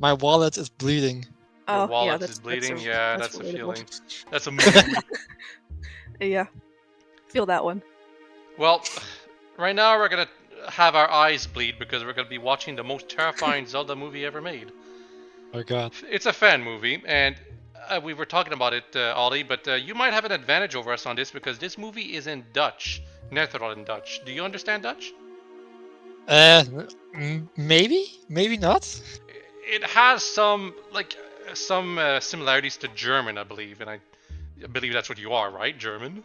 My wallet is bleeding. Your Oh, wallet yeah, is bleeding? that's Yeah, that's a relatable. feeling. That's a mood. Yeah, feel that one. Well, right now we're gonna have our eyes bleed because we're gonna be watching the most terrifying Zelda movie ever made. Oh god. It's a fan movie, and we were talking about it, Olli, but you might have an advantage over us on this because this movie is in Dutch, Netherlands in Dutch. Do you understand Dutch? Maybe? Maybe not? It has some similarities to German, I believe, and I believe that's what you are, right? German.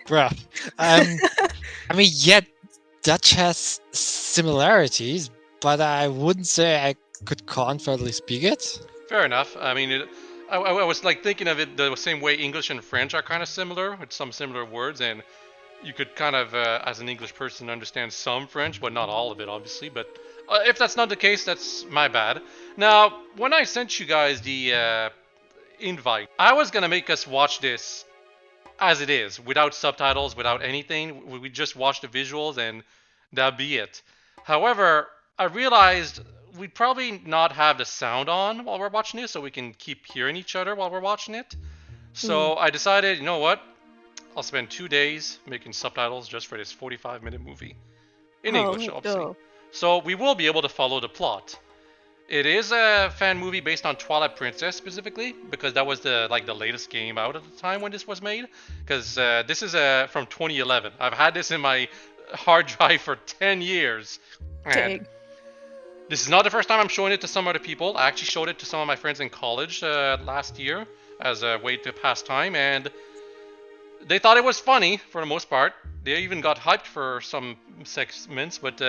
Bruh. I mean, yeah, Dutch has similarities, but I wouldn't say I could confidently speak it. Fair enough. I mean, I was like thinking of it the same way English and French are kind of similar, with some similar words, and you could kind of, as an English person, understand some French, but not all of it, obviously. But if that's not the case, that's my bad. Now, when I sent you guys the invite, I was gonna make us watch this as it is, without subtitles, without anything. We just watch the visuals and that'd be it. However, I realized we'd probably not have the sound on while we're watching this, so we can keep hearing each other while we're watching it. So I decided, you know what? I'll spend 2 days making subtitles just for this 45-minute movie. In English, obviously. Go. So we will be able to follow the plot. It is a fan movie based on Twilight Princess specifically, because that was the latest game out at the time when this was made. Because this is from 2011. I've had this in my hard drive for 10 years. And Dang. this is not the first time I'm showing it to some other people. I actually showed it to some of my friends in college last year as a way to pass time, and they thought it was funny for the most part. They even got hyped for some segments, but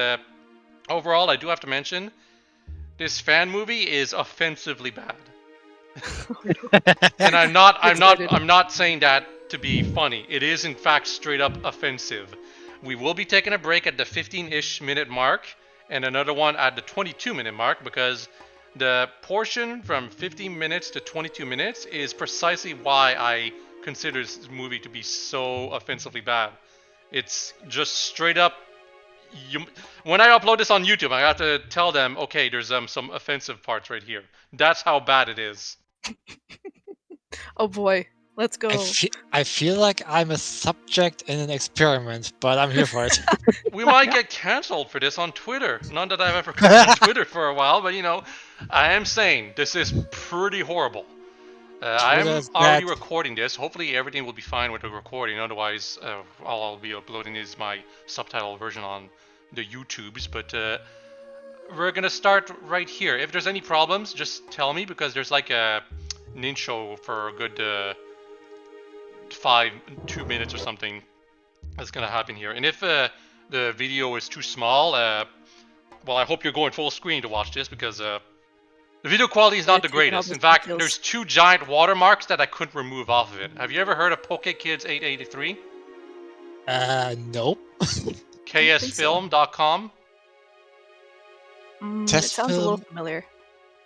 overall, I do have to mention this fan movie is offensively bad. And I'm not saying that to be funny. It is in fact straight up offensive. We will be taking a break at the 15-ish minute mark and another one at the 22-minute mark because the portion from 15 minutes to 22 minutes is precisely why I consider this movie to be so offensively bad. It's just straight up. When I upload this on YouTube, I have to tell them, okay, there's some offensive parts right here. That's how bad it is. Oh boy, let's go. I feel like I'm a subject in an experiment, but I'm here for it. We might get cancelled for this on Twitter. Not that I've ever gone on Twitter for a while, but I am saying this is pretty horrible. I'm already recording this. Hopefully everything will be fine with the recording. Otherwise, all I'll be uploading is my subtitle version on the YouTubes. But we're gonna start right here. If there's any problems, just tell me because there's like an intro for a good 2 minutes or something that's gonna happen here. And if the video is too small, well, I hope you're going full screen to watch this because the video quality is not the greatest. In fact, there's 2 giant watermarks that I couldn't remove off of it. Have you ever heard of PokeKids883? Nope. KSFilm.com? It sounds a little familiar.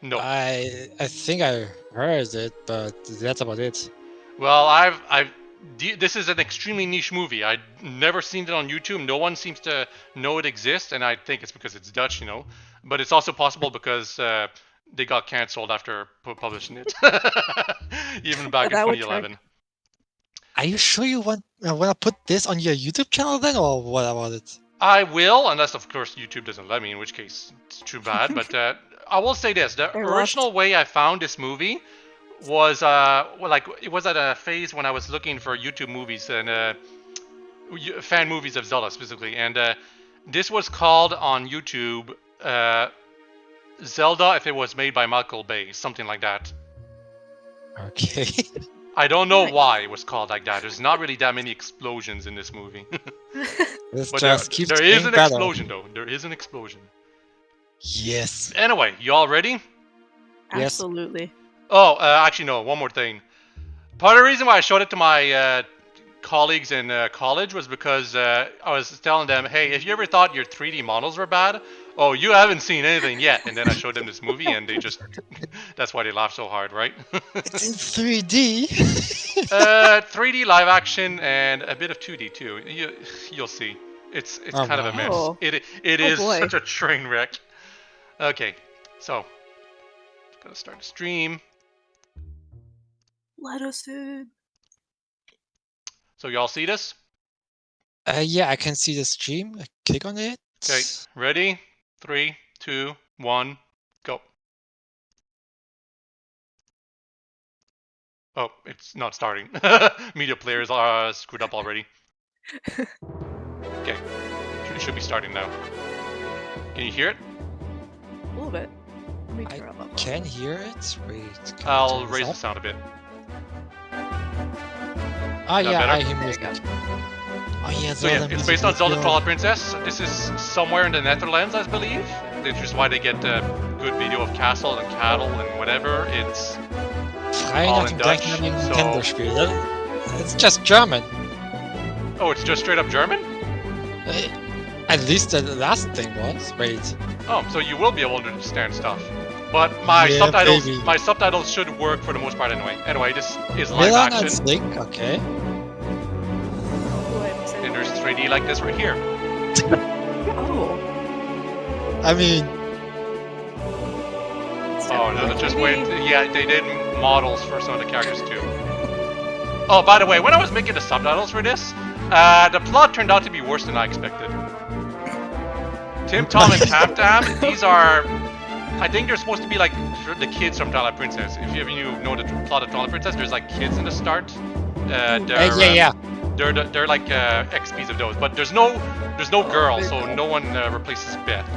No. I think I heard it, but that's about it. Well, this is an extremely niche movie. I've never seen it on YouTube. No one seems to know it exists, and I think it's because it's Dutch, But it's also possible because they got cancelled after publishing it, even back in 2011. Are you sure you want to put this on your YouTube channel then, or what about it? I will, unless of course YouTube doesn't let me, in which case it's too bad. But I will say this: the original way I found this movie was it was at a phase when I was looking for YouTube movies and fan movies of Zelda specifically, and this was called on YouTube Zelda if it was made by Michael Bay, something like that. Okay. I don't know why it was called like that. There's not really that many explosions in this movie. But there is an explosion, though. There is an explosion. Yes. Anyway, you all ready? Absolutely. Oh, actually, no. One more thing. Part of the reason why I showed it to my colleagues in college was because I was telling them, hey, if you ever thought your 3D models were bad, oh, you haven't seen anything yet. And then I showed them this movie, and they just... that's why they laughed so hard, right? It's in 3D. 3D live action and a bit of 2D too. You'll see. It's kind of a mess. It is such a train wreck. Okay, so gonna start the stream. Let us in. So y'all see this? Yeah, I can see the stream. I click on it. Okay, ready? 3, 2, 1, go. Oh, it's not starting. Media players are screwed up already. Okay, it should be starting now. Can you hear it? A little bit. Let me I turn up. can hear it. Wait, can I I'll turn this raise the up? sound a bit. Oh yeah, better? I hear There you music. go. Oh yeah, So yeah, Zelda it's music based on Zelda video. Twilight Princess. This is somewhere in the Netherlands, I believe. Which is why they get a good video of castle and cattle and whatever. It's Frei all nach in dem Dutch, gleichnamigen so- Nintendo-Spiel. It's just German. oh, it's just straight up German? At least the last thing was. Wait. Oh, so you will be able to understand stuff. But my Yeah, subtitles, baby. my subtitles should work for the most part anyway. Anyway, this is live Milan action, and Link, okay. Go ahead and say and there's it. 3D like this right here. Oh. I mean, It's Oh, definitely no, just 3D. wait. Yeah, they did models for some of the characters too. Oh, by the way, when I was making the subtitles for this, the plot turned out to be worse than I expected. Tim, Tom, and Tam Tam, these are... I think they're supposed to be like the kids from Twilight Princess. If you know the plot of Twilight Princess, there's like kids in the start. yeah. They're like XPs of those, but there's no girl, so no one replaces Beth.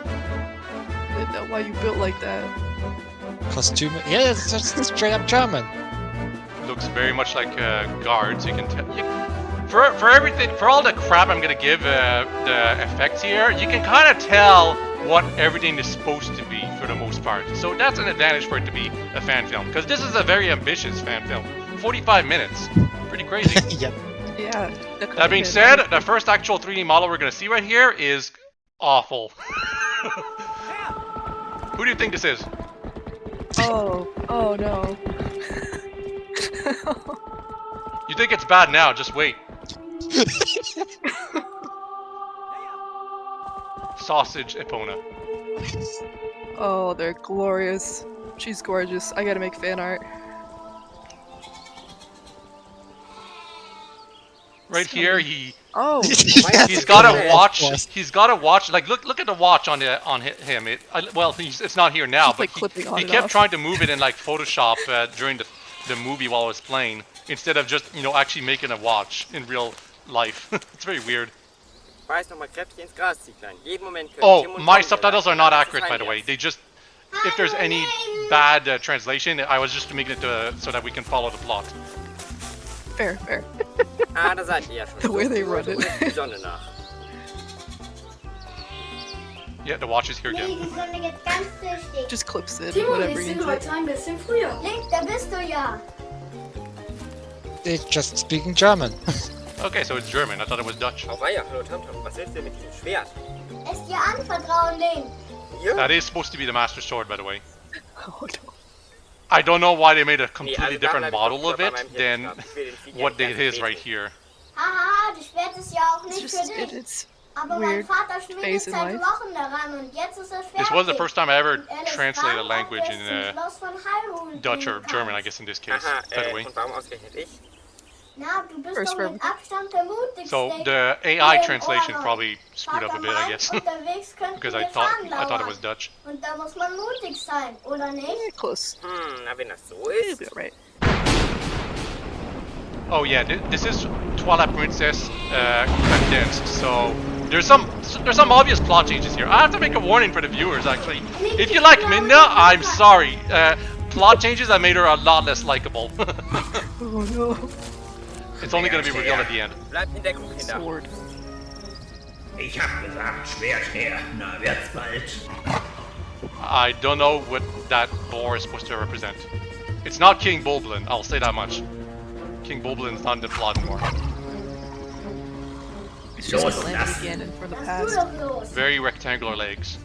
I didn't know why you built like that. Costume. Yeah, it's just straight up German. Looks very much like guards. You can tell. For everything, for all the crap I'm gonna give the effects here, you can kind of tell what everything is supposed to be for the most part. So that's an advantage for it to be a fan film, because this is a very ambitious fan film. 45 minutes, pretty crazy. Yep. Yeah. That being said, the first actual 3D model we're gonna see right here is awful. Who do you think this is? Oh no. You think it's bad now? Just wait. Sausage Epona. Oh, they're glorious. She's gorgeous. I gotta make fan art. Right here, he Oh, he's got a Of watch. course. He's got a watch. Like look at the watch on him. Well, it's not here now, Just, but like, clipping on he and kept off. trying to move it in like Photoshop during the movie while it was playing, instead of just actually making a watch in real life. It's very weird. Beiß noch mal kräftig ins Gras, Zieglein. Jeden Moment können Tim Oh, und my Tom subtitles dir are not sagen, accurate, dass by es the way. rein They just, if there's any bad translation, I was just making it so that we can follow the plot. fair. ist. Ah, da seid ihr ja schon. The way they So, run so it. ist die Sonne nach. Yeah, the watch is here Nee, again. die Sonne geht ganz süchtig. Just clips it, Timo, whatever wir you sind need. heute ein bisschen früher. Link, da bist du ja. They're just speaking German. Okay, so it's German. I thought it was Dutch. Oh weia, hallo Tamtam, was willst du denn mit diesem Schwert? Es dir anvertrauen, Link. Hier? That is supposed to be the Master Sword, by the way. Oh no. I don't know why they made a Nee, completely also da different bleib ich model doch of bei it meinem than Hirtenstab. Ich will den Vieh ja what nicht it ganz is right wehtun. here. Haha, das Schwert ist ja auch It's nicht just für dich. it's Aber mein weird Vater schmiedet phase in seit life. Wochen daran und jetzt ist es fertig. This was the first time I ever Und er lässt translated a warten, language ob du in es zum Schloss von Hyrule Dutch or bringen German, I kannst. guess in this case, Aha, by the way. und warum ausgerechnet ich? Na, du bist First doch room. mit Abstand der mutigste. So the Hier AI im translation Ohrreich. probably screwed up a Vater bit, I meint, guess, unterwegs könnten because I Gefahren thought it was lauern. Dutch. Und da muss man mutig sein, oder nicht? close. Na wenn das so You'll ist. be alright. Oh yeah, this is Twilight Princess condensed. So there's some obvious plot changes here. I have to make a warning for the viewers actually. If you like Minna, I'm sorry. Plot changes that made her a lot less likable. Oh no. It's only gonna be revealed at the end. Bleibt in Deckung, Kinder. Sword. Ich hab gesagt, Schwert her. Na, wird's bald. I don't know what that boar is supposed to represent. It's not King Bulblin, I'll say that much. King Bulblin's not in the plot anymore. It's just Los, landed lass. again and from the Lass du past. doch los. Very rectangular legs.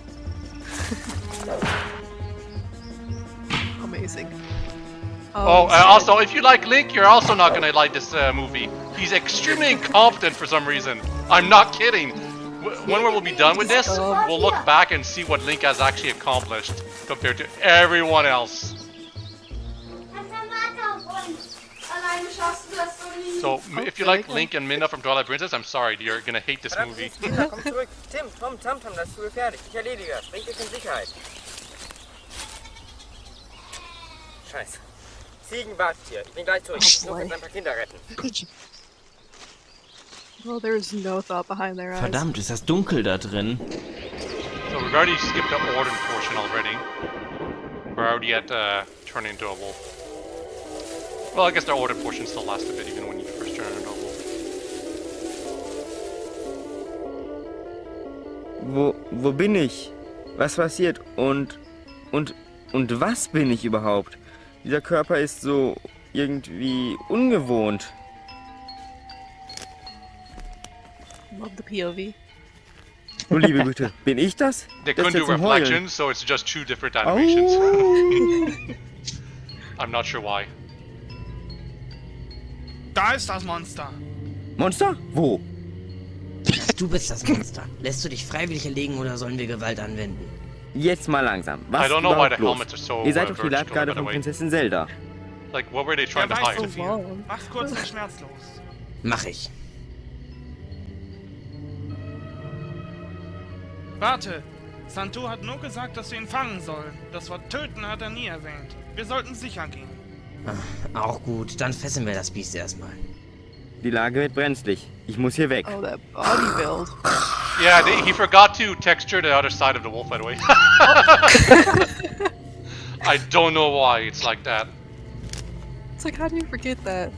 Amazing. Oh, shit. also, if you like Link, you're also not gonna like this movie. He's extremely incompetent for some reason. I'm not kidding. when we'll be done with this, we'll look back and see what Link has actually accomplished compared to everyone else. So, if you like Link and Minna from Twilight Princess, I'm sorry, you're gonna hate this movie. Kinder, komm zurück. Tim, Tom, Tamtam, das ist wohl fertig. Ich erledige das. Bring dich in Sicherheit. Scheiße. Ziegenbart hier. Ich bin gleich zurück. Ich muss jetzt ein paar Kinder retten. Well, there's no thought behind their eyes. Verdammt, ist das dunkel da drin. So we've already skipped the Orden portion already. We're already at turning into a wolf. Well, I guess the Orden portion still lasts a bit even when you first turn into a wolf. Wo bin ich? Was passiert? Und was bin ich überhaupt? Dieser Körper ist so irgendwie ungewohnt. Love the POV. Du liebe Güte, bin ich das? They Das couldn't do jetzt zum Heulen. reflections, so it's just 2 different animations. Au. I'm not sure why. Da ist das Monster. Monster? Wo? Du bist das Monster. Lässt du dich freiwillig erlegen oder sollen wir Gewalt anwenden? Jetzt mal langsam. Was I don't know why überhaupt the los? helmets are so Ihr seid doch die vertical, Leibgarde by the von way. Prinzessin Zelda. Like, what were they trying to Er weiß hide? so viel. Mach's kurz und schmerzlos. Mach ich. Warte. Santu hat nur gesagt, dass wir ihn fangen sollen. Das Wort töten hat er nie erwähnt. Wir sollten sicher gehen. Auch gut, dann fesseln wir das Biest erstmal. Die Lage wird brenzlig. Ich muss hier weg. Oh, that body build. Yeah, he forgot to texture the other side of the wolf, by the way. I don't know why it's like that. It's like, how do you forget that?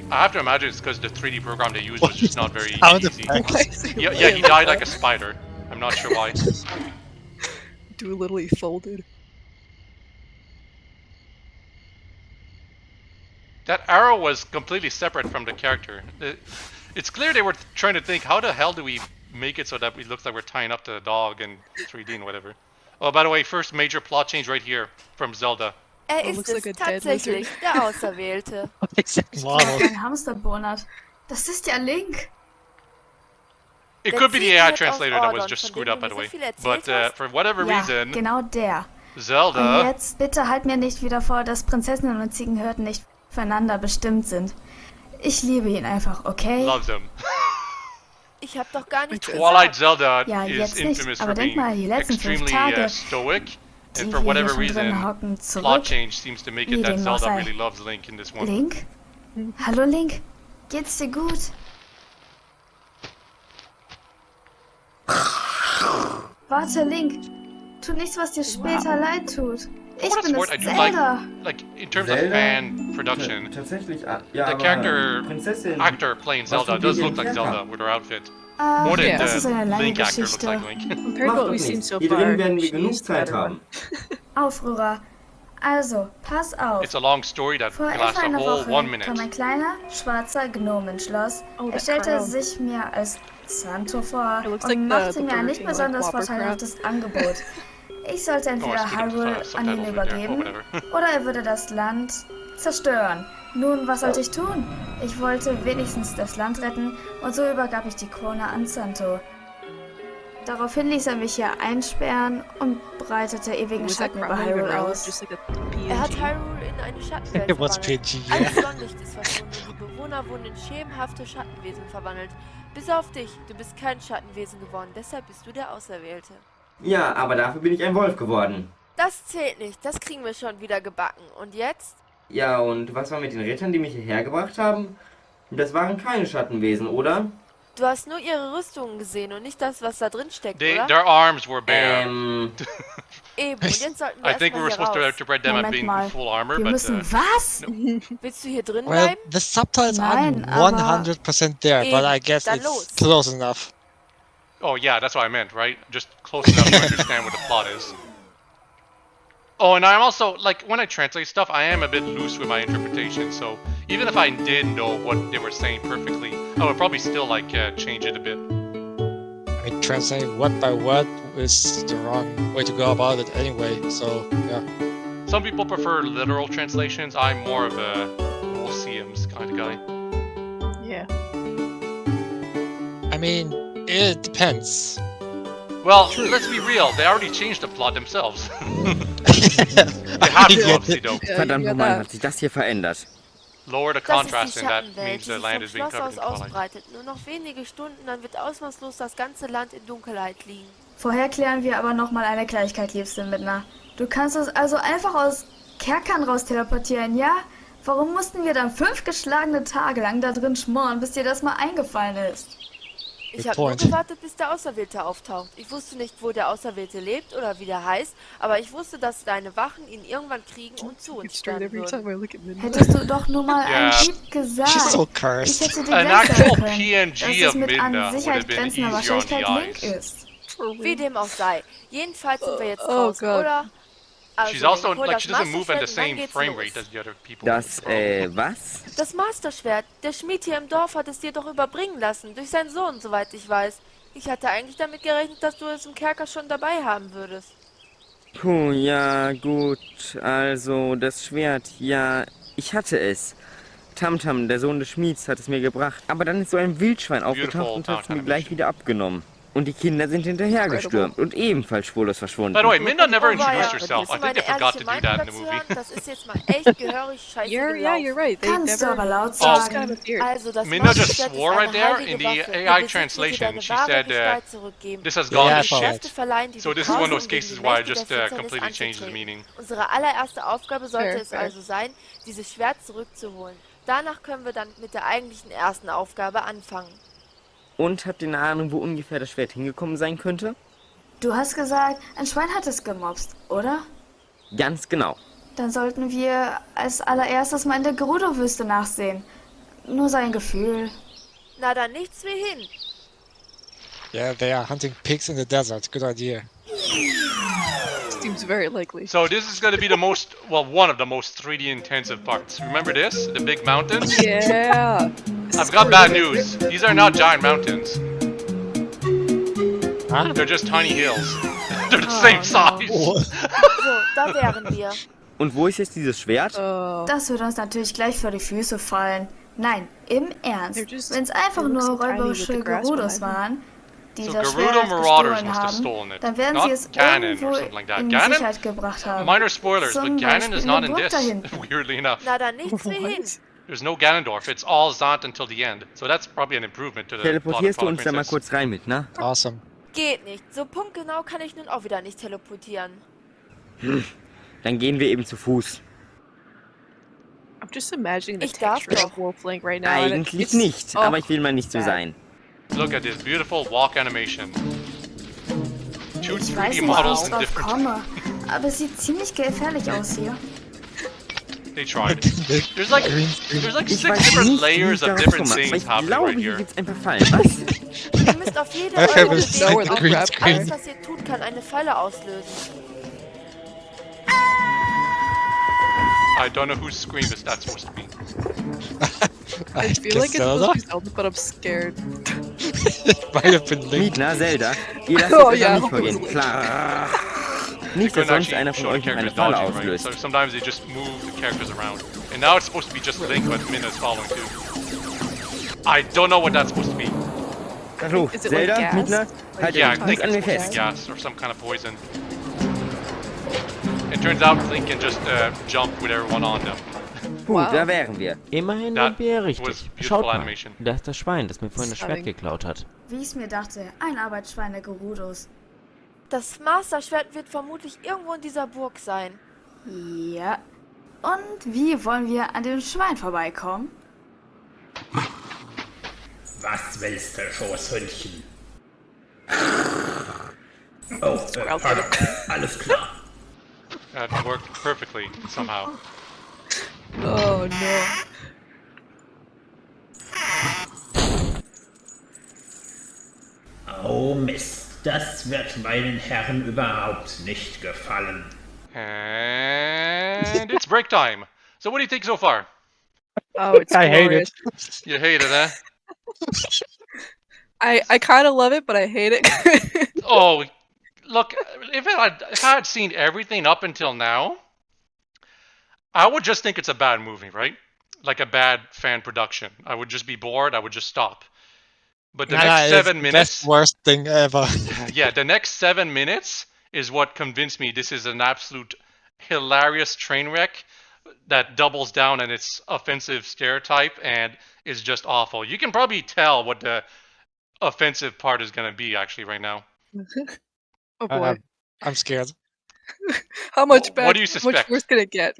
I have to imagine it's because the 3D program they used was just not very Sound easy. effect. Why is he Yeah, he died like a spider. I'm not sure why. Doolittle folded. That arrow was completely separate from the character. It's clear they were trying to think, how the hell do we make it so that it looks like we're tying up the dog in 3D and whatever. Oh, by the way, first major plot change right here from Zelda. Oh, looks like a dead lizard. der Auserwählte. Exact model. Ein Hamster bonert. Das ist ja Link. It Der could be the Ziegen AI wird aus translator that was Ordon, just von screwed dem up, du by the mir way. so viel erzählt But hast. for whatever Ja, reason, genau der. Und Zelda. jetzt bitte halt mir nicht wieder vor, dass Prinzessinnen und Ziegenhirten nicht füreinander bestimmt sind. Ich liebe ihn einfach, okay? Loves him. Ich hab doch gar nichts Twilight gesagt. Zelda Ja, is jetzt nicht, infamous aber for denk being mal, die letzten 5 extremely Tage, stoic, die and for wir whatever hier schon drin reason, hocken, plot zurück. change seems to make Wie it that dem noch Zelda sei. really loves Link in this one. Link? Hallo Link? Geht's dir gut? Warte, Link. Tu nichts, was dir später leid tut. Ich What bin a es, sport, I do like, Zelda. like in terms of Zelda? fan production, Tatsächlich, ja, the aber character Prinzessin. actor playing Zelda tut does ihr look like denn Zelda Kerker? with her outfit. Ah, More than das ist eine the lange Link actor looks Geschichte. like Link. Compared to Macht what doch we've seen nichts. so Hier far, drin werden wir she's genug the Zeit better one. haben. Aufrührer. Also, pass auf. It's a long story that Vor can etwa last a einer whole 1 Woche minute. kam ein kleiner, schwarzer Gnome ins Schloss. Oh, Er that stellte crown. sich mir als Santo vor It looks und like machte the mir ein Burger nicht King, besonders like, Whopper vorteilhaftes Angebot. Ich sollte Oh, entweder I see them, Hyrule an ihn subtitles right there. Oh, übergeben whatever. oder er würde das Land zerstören. Nun, was sollte ich tun? Ich wollte wenigstens das Land retten und so übergab ich die Krone an Santo. Daraufhin ließ er mich hier einsperren und breitete ewigen Was that Schatten über crown even Hyrule real? aus. Just like a Er hat PNG. Hyrule in eine Schattenwelt It was verwandelt. PNG, Alles yeah. Sonnenlicht ist verschwunden und die Bewohner wurden in schemenhafte Schattenwesen verwandelt. Bis auf dich. Du bist kein Schattenwesen geworden, deshalb bist du der Auserwählte. Ja, aber dafür bin ich ein Wolf geworden. Das zählt nicht, das kriegen wir schon wieder gebacken. Und jetzt? Ja, und was war mit den Rittern, die mich hierher gebracht haben? Das waren keine Schattenwesen, oder? Du hast nur ihre Rüstungen gesehen und nicht das, was da drin steckt, oder? Their arms were bare. Eben, und jetzt sollten wir I think we were erstmal supposed hier to raus. interpret them as Moment being mal. full armor, Wir but müssen was? Willst du hier drin Well, bleiben? the subtitles Nein, aren't aber- 100% there, but I guess Dann it's los. close enough. oh yeah, that's what I meant, right? Just close enough to understand what the plot is. Oh, and I'm also, like, when I translate stuff, I am a bit loose with my interpretation, so even if I did know what they were saying perfectly, I would probably still, like, change it a bit. I mean, translating word by word is the wrong way to go about it anyway, so yeah. Some people prefer literal translations. I'm more of a we'll see 'ems kind of guy. Yeah. mean, it depends. Well, let's be real. They already changed the plot themselves. They have to, obviously, though. Verdammt nochmal, hat sich das hier verändert. Lower the Das ist contrast, die and that Schattenwelt, means die the sich land vom is being Schloss covered aus in twilight. ausbreitet. Nur noch wenige Stunden, dann wird ausmaßlos das ganze Land in Dunkelheit liegen. Vorher klären wir aber nochmal eine Kleinigkeit, liebste Midna. Du kannst uns also einfach aus Kerkern raus teleportieren, ja? Warum mussten wir dann 5 geschlagene Tage lang da drin schmoren, bis dir das mal eingefallen ist? Ich habe nur gewartet, bis der Auserwählte auftaucht. Ich wusste nicht, wo der Auserwählte lebt oder wie der heißt, aber ich wusste, dass deine Wachen ihn irgendwann kriegen und zu uns sperren würden. Hättest du doch nur mal ein Lied gesagt. She's so Ich cursed. hätte dir An gleich sagen actual können, dass PNG es of mit an Midna would Sicherheit have been grenzender easier on the Wahrscheinlichkeit Link eyes. ist. Wie dem auch sei. Jedenfalls sind wir jetzt Oh draußen, Gott. oder? She's also, hol like, das she doesn't move at the Masterschwert und dann same geht's frame los. rate as the other people. Das, was? Das Masterschwert. Der Schmied hier im Dorf hat es dir doch überbringen lassen. Durch seinen Sohn, soweit ich weiß. Ich hatte eigentlich damit gerechnet, dass du es im Kerker schon dabei haben würdest. Puh, ja, gut. Also, das Schwert, ja, ich hatte es. Tamtam, der Sohn des Schmieds, hat es mir gebracht. Aber dann ist so ein Wildschwein aufgetaucht und hat es mir gleich wieder abgenommen. Und die Kinder sind hinterher gestürmt und ebenfalls spurlos verschwunden. By the way, Midna never Oh, war introduced ja. herself. I Willst du think they meine forgot to do ehrliche that in Meinung the dazu movie. hören? Das ist jetzt mal echt gehörig scheiße Yeah, gelaufen. you're right. They Kannst du aber never. laut It's just sagen. kind of weird. Also, das Midna just Masterschwert swore ist right eine there heilige in the Waffe. AI Ihr Besitzer wird dir translation. deine She wahre said, Gestalt zurückgeben. this has Yeah, gone I to Die follow. shit. Kräfte verleihen, die So du this is brauchst, one of those um gegen cases die where I Mächte just der Finsternis completely changed the anzutreten. meaning. Unsere allererste Aufgabe sollte Fair, es fair. also sein, dieses Schwert zurückzuholen. Danach können wir dann mit der eigentlichen ersten Aufgabe anfangen. Und habt ihr eine Ahnung, wo ungefähr das Schwert hingekommen sein könnte? Du hast gesagt, ein Schwein hat es gemobst, oder? Ganz genau. Dann sollten wir als allererstes mal in der Gerudo-Wüste nachsehen. Nur sein Gefühl. Na dann nichts wie hin. Yeah, they are hunting pigs in the desert. Good idea. Seems very likely. So this is going to be the most, well, one of the most 3D intensive parts. Remember this? The big mountains? Yeah. I've got bad news. These are not giant mountains. Huh? They're just tiny hills. They're the same size. So, da wären wir. Und wo ist jetzt dieses Schwert? Oh. Das wird uns natürlich gleich vor die Füße fallen. Nein, im Ernst. They're just- Wenn es einfach they look nur so tiny with räuberische the grass Gerudos behind waren, die So das Gerudo Schwert Marauders gestohlen must have haben, stolen it. dann werden Not sie es Ganon or irgendwo something like that. in Ganon? Sicherheit gebracht haben. Minor spoilers, Zum but Ganon Beispiel is in not der in Burg da this, hinten. weirdly enough. Na dann nichts wie hin. There's no Ganondorf, it's all Zant until the end. So that's probably an improvement to the plot of Teleportierst du Twilight uns da mal Princess. kurz rein mit, ne? Awesome. Geht nicht. So punktgenau kann ich nun auch wieder nicht teleportieren. Dann gehen wir eben zu Fuß. I'm just imagining the Ich darf texture of doch. Wolflink right now. and Eigentlich it's- nicht, oh, aber ich will mal nicht so bad. sein. Look at this beautiful walk animation. Two Ich 3D weiß nicht, wie models ich in drauf different... komme, aber es sieht ziemlich gefährlich aus hier. They tried. There's like Ich 6 weiß different nicht, wie layers ich of darauf different komme, aber things ich happening glaube, right hier here. gibt's ein paar Fallen. Was? Ihr müsst auf jede I have Euro a second bewegen. green Alles, screen. was ihr tut, kann eine Falle auslösen. I don't know whose scream is that supposed to be. I feel like it's Zelda? supposed to be Zelda, but I'm scared. Might have been Link. Midna, Zelda, ihr lasst Oh, es ja. nicht vorgehen. Klar. Nicht, dass Couldn't sonst actually einer von show the euch noch eine characters Falle dodging, right? auslöst. So sometimes they just move the characters around. And now it's supposed to be just Link, but Minna's following too. I don't know what that's supposed to be. Hallo, Is it like Zelda, gas? Midna, halt Yeah, I den think Fuß an mir it's supposed to fest. be gas or some kind of poison. It turns out Link can just jump with everyone on them. Puh, Wow. da wären wir. Immerhin That sind wir was richtig. beautiful Schaut mal, animation. da ist das Schwein, das mir vorhin das Schwert Stunning. geklaut hat. Wie ich es mir dachte, ein Arbeitsschwein der Gerudos. Das Masterschwert wird vermutlich irgendwo in dieser Burg sein. Ja. Und wie wollen wir an dem Schwein vorbeikommen? Was willst du, Schoßhündchen? Oh, pardon. Alles klar. That worked perfectly somehow. Oh no. Oh Mist, das wird meinen Herren überhaupt nicht gefallen. And it's break time. So what do you think so far? Oh, it's I hate glorious. it. You hate it, eh? I kind of love it, but I hate it. Oh, look, if I had seen everything up until now, I would just think it's a bad movie, right? Like a bad fan production. I would just be bored, I would just stop. But the next 7 minutes, best worst thing ever. yeah, the next 7 minutes is what convinced me this is an absolute hilarious train wreck that doubles down on its offensive stereotype and is just awful. You can probably tell what the offensive part is going to be actually right now. Oh boy. I'm scared. How much bad? What do you How much suspect? worse can it get?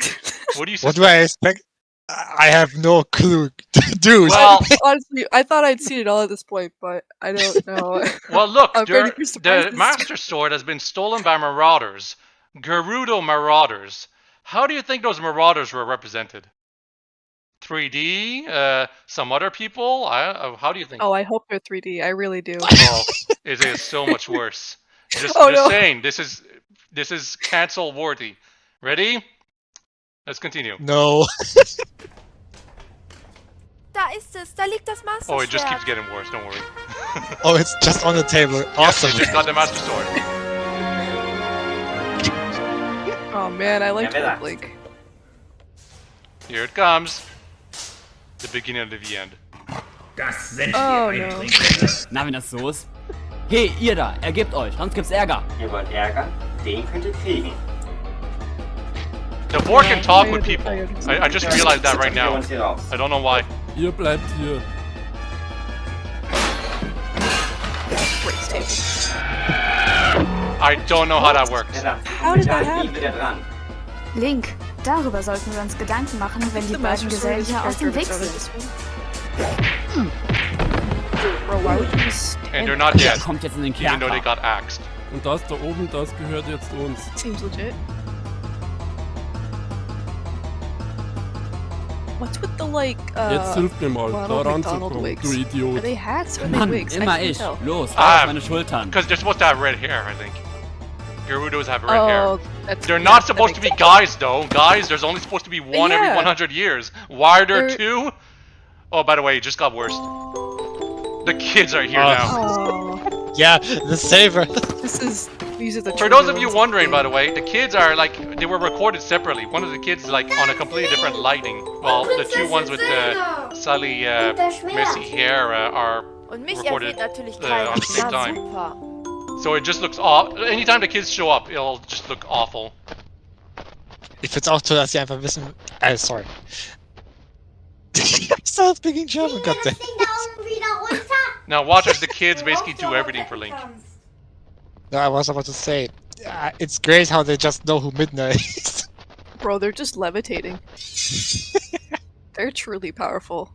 What do you What suspect? do I expect? I have no clue, dude. Well, honestly, I thought I'd seen it all at this point, but I don't know. Well, look, I'm ready for the surprises. Master Sword has been stolen by marauders. Gerudo marauders. How do you think those marauders were represented? 3D? Some other people? How do you think? Oh, I hope they're 3D. I really do. Oh, it is so much worse. Just saying, this is cancel worthy. Ready? Let's continue. No. Da ist es, da liegt das Master Oh, it just Schwert. keeps getting worse, don't worry. Oh, it's just on the table. Awesome. Yes, they just got the Master Sword. Oh man, I liked mumbling. Here it comes. The beginning of the end. Das sind Oh wir no. Na, wenn das so ist. Hey, ihr da, ergebt euch, sonst gibt's Ärger. Ihr wollt Ärger? Den könnt ihr kriegen. The boar can talk with people. I just realized that right now. I don't know why. Ihr bleibt hier. I don't know how that works. How did that happen? Link, darüber sollten wir uns Gedanken machen, wenn die beiden Gesellen hier aus dem Weg sind. And they're not dead, Kommt jetzt in den even though they Kerker. got axed. Und das da oben, das gehört jetzt uns. Seems legit. What's with the like Jetzt hilf mir mal, da Ronald McDonald ranzukommen, wigs? du Are Idiot. they hats or are they Mann, wigs? immer I can't ich. tell. Los, auf meine Schultern. Because they're supposed to have red hair, I think. Gerudos have red Oh, hair. that's They're yeah, not that supposed to makes be guys, though. Guys, there's only supposed to be one every Yeah. 100 years. Why are there They're- two? Oh, by the way, it just got worse. The kids are here Oh. now. Oh, Yeah, the saver. these are the. For those of you wondering, by the way, the kids are like, they were recorded separately. One of the kids is like on a completely different lighting, while the two ones with the Sully, messy hair are Und mich recorded erwähnt natürlich keiner. on the same Na time. super. So it just looks off. Anytime the kids show up, it'll just look awful. Ich find's auch toll, dass sie einfach wissen. Sorry. I started speaking German, goddamn. Now watch as the kids basically do everything for Link. No, I was about to say, it's great how they just know who Midna is. Bro, they're just levitating. They're truly powerful.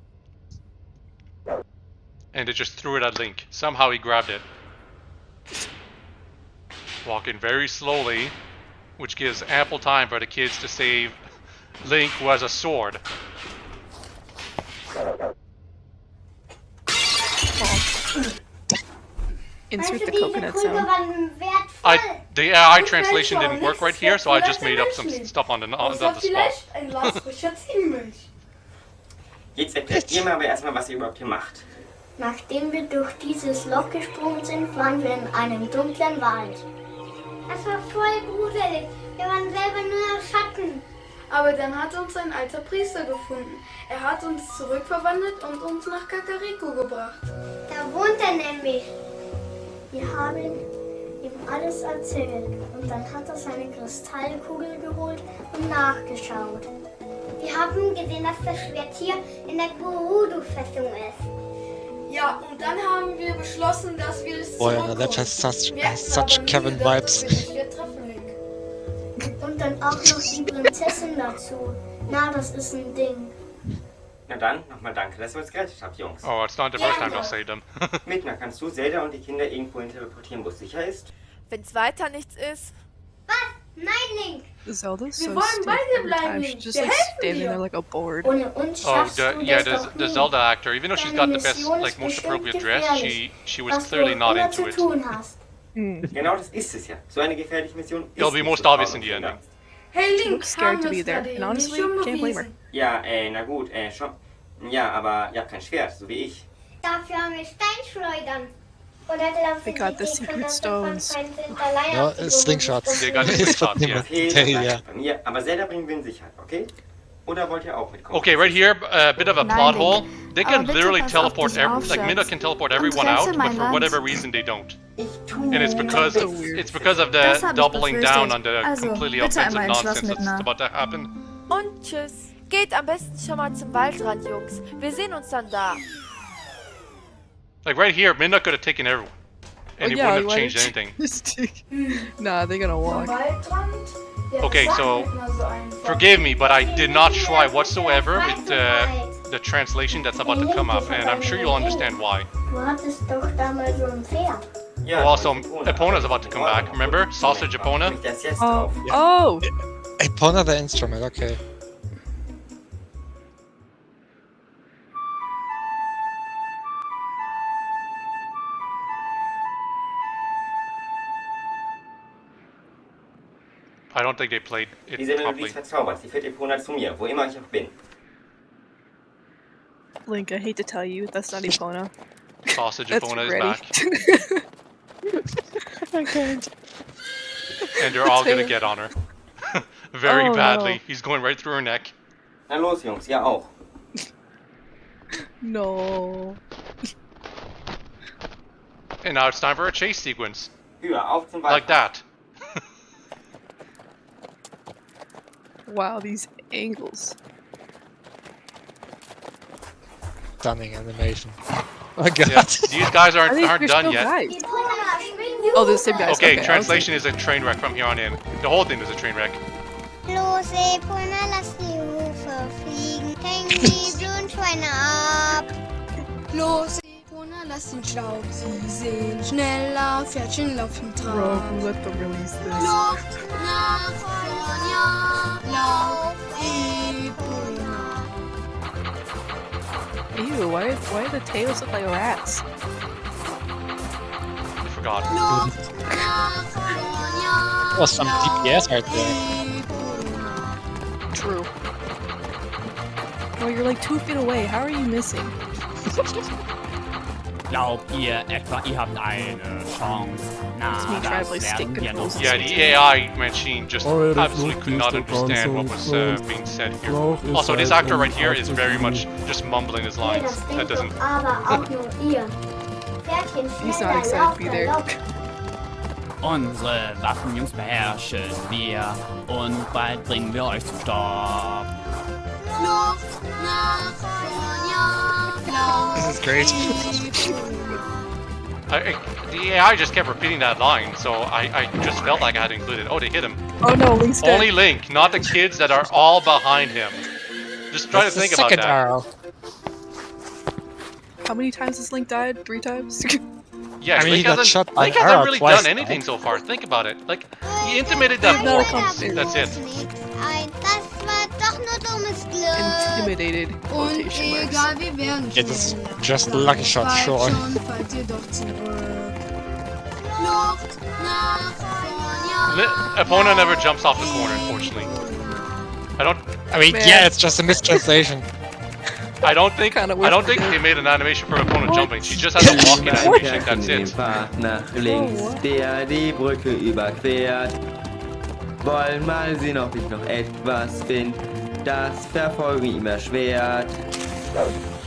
And they just threw it at Link. Somehow he grabbed it. Walking very slowly, which gives ample time for the kids to save Link, who has a sword. Insert the coconut sound. The AI translation didn't work right here, so I just made up some stuff on the spot. Jetzt erklärt ihr mir aber erstmal, was ihr überhaupt hier macht. Nachdem wir durch dieses Loch gesprungen sind, waren wir in einem dunklen Wald. Das war voll gruselig. Wir waren selber nur Schatten. Aber dann hat uns ein alter Priester gefunden. Er hat uns zurückverwandelt und uns nach Kakariko gebracht. Da wohnt er nämlich. Wir haben ihm alles erzählt. Und dann hat er seine Kristallkugel geholt und nachgeschaut. Wir haben gesehen, dass das Schwert hier in der Gerudo-Festung ist. Ja, und dann haben wir beschlossen, dass wir es Boy, zurückholen. that has such Wir hätten aber nie Kevin gedacht, vibes. dass wir das Schwert treffen, Link. Und dann auch noch die Prinzessin dazu. Na, das ist ein Ding. Na dann, nochmal danke, dass ihr uns gerettet habt, Jungs. Oh, it's not the first time they'll save them. Midna, kannst du Zelda und die Kinder irgendwo hin teleportieren, wo es sicher ist? Wenn's weiter nichts ist. Was? Nein, Link! Zelda's Wir so wollen stiff bei dir every bleiben, time. Link. She's just Wir like helfen standing dir. there like a board. Ohne uns Oh, schaffst du yeah, das doch the nie. Zelda actor. Even though she's got the best, like, most appropriate dress, she was Was clearly du not immer into zu it. tun hast. Genau das ist es ja. So eine gefährliche Mission ist It'll be nicht most so obvious in the traurig, ending. Hey, She Link, looks scared haben to wir be uns there, gerade and eben honestly, schon can't blame her. bewiesen. Ja, na gut, schon. Ja, aber ihr habt kein Schwert, so wie ich. Dafür haben wir Steinschleudern. Oder glauben They got the die secret können stones. sind allein No, auf die slingshots. They got the It's slingshots, what yeah. Okay, Hey, das yeah. bleibt bei mir. Aber Zelda bringen wir in Sicherheit, okay? Oder wollt ihr auch mitkommen? Okay, right here, a bit of a Nein, plot Link. hole. They Aber can bitte literally pass auf teleport, dich auf, like Minna Schatz. can teleport Und everyone rette out, but mein for Land. whatever reason they don't. Ich And it's because So of, weird. it's because of Das the hab ich doubling down befürchtet. on the Also, completely bitte offensive einmal ins Schloss nonsense mit, that's ne? about to happen. Und tschüss. Geht am besten schon mal zum Waldrand, Jungs. Wir sehen uns dann da. Like right here, Minna could have taken everyone, and it wouldn't have why changed didn't anything. Nah, they're gonna walk. Okay, so forgive me, but I did not try whatsoever with the translation that's about to come up, and I'm sure you'll understand why. Du hattest doch damals so ein Pferd. Ja, Oh, also, Epona's about to come back. Remember? Sausage Epona? Ich das jetzt Oh, drauf. oh! Epona the instrument, okay. I don't think they played it Diese Melodie properly. ist verzaubert. Sie führt Epona zu mir, wo immer ich auch bin. Link, I hate to tell you, that's not Epona. Sausage That's Epona is ready. back. I can't. And they're all gonna Taylor. get on her. Very Oh, badly. no. He's going right through her neck. Na los, Jungs, ihr auch. No. And now it's time for a chase sequence. Höher, auf zum Like Wald. that. Wow, these angles. Stunning animation. Oh my god. Yeah, these guys I aren't think aren't they're done still yet. guys. Oh, they're the same guys. Okay, I was translation is a train wreck from here on in. The whole thing is a train wreck. Los, Epona, lass die Hufe fliegen. Häng die Blutschweine ab. Los, Epona, lass den Staub sie sehen. Schneller, Pferdchen, lauf im like, bro, Trab. who let them release this? Luft nach vorn, ja, lauf, Epona. Ew, why do the tails look like rats? I forgot. Luft nach vorn, ja, Oh, some DPS right there. True. Well, you're like 2 feet away. How are you missing? Glaubt ihr etwa, ihr habt eine Chance? Na, me try to play das stick werden wir noch controls. Yeah, the AI machine just Alright, absolutely could not understand what was being said here. Brauch ist Also, this Zeit, actor um right here is very aufzunehmen. much just mumbling his Nee, lines. das That denkt doesn't. doch aber auch nur ihr. Pferdchen, He's schneller, not excited lauf, to be der there. Lock. Unsere Waffenjungs beherrschen wir und bald bringen wir euch zum Stopp. Luft nach vorn, ja, lauf, This is great. The AI just kept repeating that line, so I just felt like I had to include it. Oh, they hit him. Oh no, Link's dead. Only Link, not the kids that are all behind him. Just try That's to the think about second that. arrow. How many times has Link died? 3 times? Yeah, I mean, he Link got hasn't, shot by Link an hasn't arrow really twice done now. anything so far. Think about it. Like, he intimidated that No, wolf. come- That's it. Das war doch nur dummes Glück. Intimidated. Und Quotation marks. egal, wir werden Yeah, this is schneller. just a lucky shot, Bald sure. schon fallt ihr doch zurück. Luft nach vorn, ja, Epona never jumps off the corner, unfortunately. I mean, Man. yeah, it's just a mistranslation. I don't think Kinda they made an animation for Epona jumping. She just has a walking animation. That's Den it. Pfad nach links, Oh, what? der die Brücke überquert. Wollen mal sehen, ob ich noch etwas find. Das Verfolgen ihm erschwert.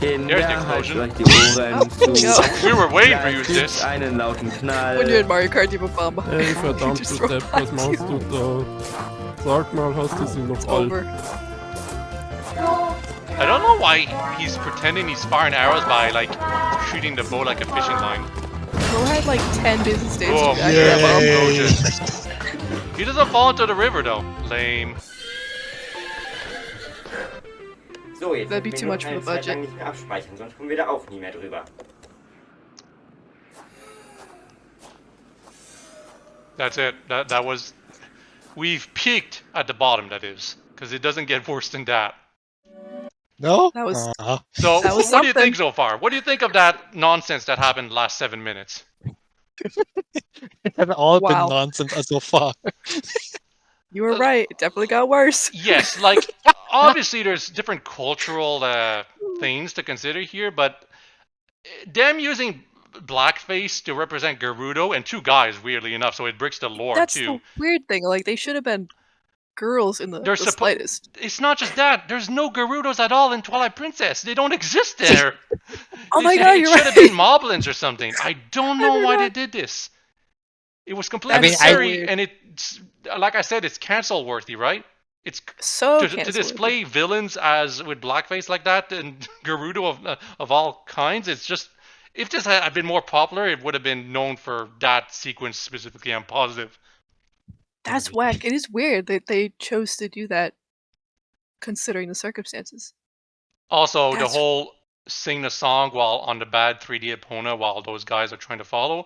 There's the Kinder, haltet explosion. euch die Ohren zu. no. We were waiting for you, Gleich gibt's sis. einen lauten Knall. When you're in Mario Kart, you have a bomb behind Ey, you. verdammt, Just du throw Depp, it was at machst you. du da? Sag mal, hast du sie noch all? Over. I don't know why he's pretending he's firing arrows by like shooting the bow like a fishing line. Bro had like 10 business days Oh, to do that bomb. yeah. He doesn't fall into the river though. Lame. So, jetzt That'd be müssen too wir much noch for eine the Zeit budget. lang nicht mehr abspeichern, sonst kommen wir da auch nie mehr drüber. That's it. That was. We've peaked at the bottom. That is, because it doesn't get worse than that. No? That was So, That was what do you think something. so far? What do you think of that nonsense that happened last 7 minutes? It has all Wow. been nonsense so far. You were right. It definitely got worse. Yes, like obviously there's different cultural things to consider here, but them using blackface to represent Gerudo and 2 guys, weirdly enough, so it breaks the lore That's too. the weird thing. Like they should have been girls in the slightest. It's not just that. There's no Gerudos at all in Twilight Princess. They don't exist there. Oh my god, it should have been Moblins or something. I don't know why they did this. It was completely unnecessary, and it's like I said, it's cancel worthy, right? It's so to display villains as with blackface like that and Gerudo of all kinds. It's just, if this had been more popular, it would have been known for that sequence specifically. I'm positive. That's whack. It is weird that they chose to do that, considering the circumstances. Also, the whole sing the song while on the bad 3D Epona while those guys are trying to follow.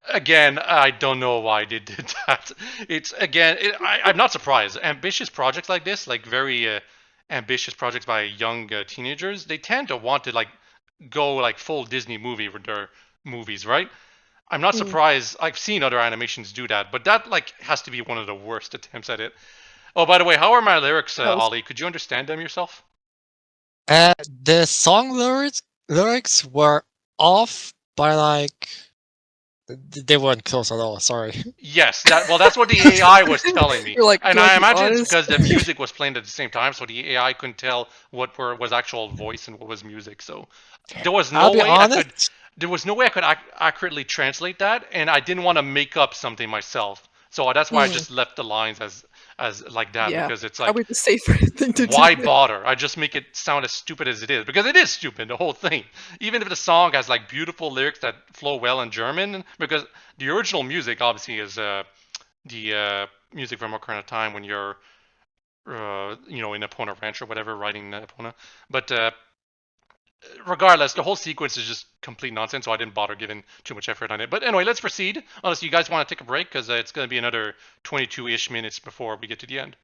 Again, I don't know why they did that. It's I'm not surprised. Ambitious projects like this, like very ambitious projects by young teenagers, they tend to want to like go like full Disney movie with their movies, right? I'm not surprised. I've seen other animations do that, but that like has to be one of the worst attempts at it. Oh, by the way, how are my lyrics, Olli? Could you understand them yourself? The song lyrics were off by like. They weren't close at all, sorry. Yes, that's what the AI was telling me. Like, and I imagine it's because the music was playing at the same time, so the AI couldn't tell what was actual voice and what was music. So there was no way I could accurately translate that, and I didn't want to make up something myself. So that's why I just left the lines as like that, because it's like, the safer thing to why do. bother? I just make it sound as stupid as it is, because it is stupid, the whole thing. Even if the song has like beautiful lyrics that flow well in German, because the original music obviously is the music from Ocarina of Time when you're in Epona Ranch or whatever, riding Epona. But regardless, the whole sequence is just complete nonsense, so I didn't bother giving too much effort on it. But anyway, let's proceed. Unless you guys want to take a break, because it's going to be another 22-ish minutes before we get to the end.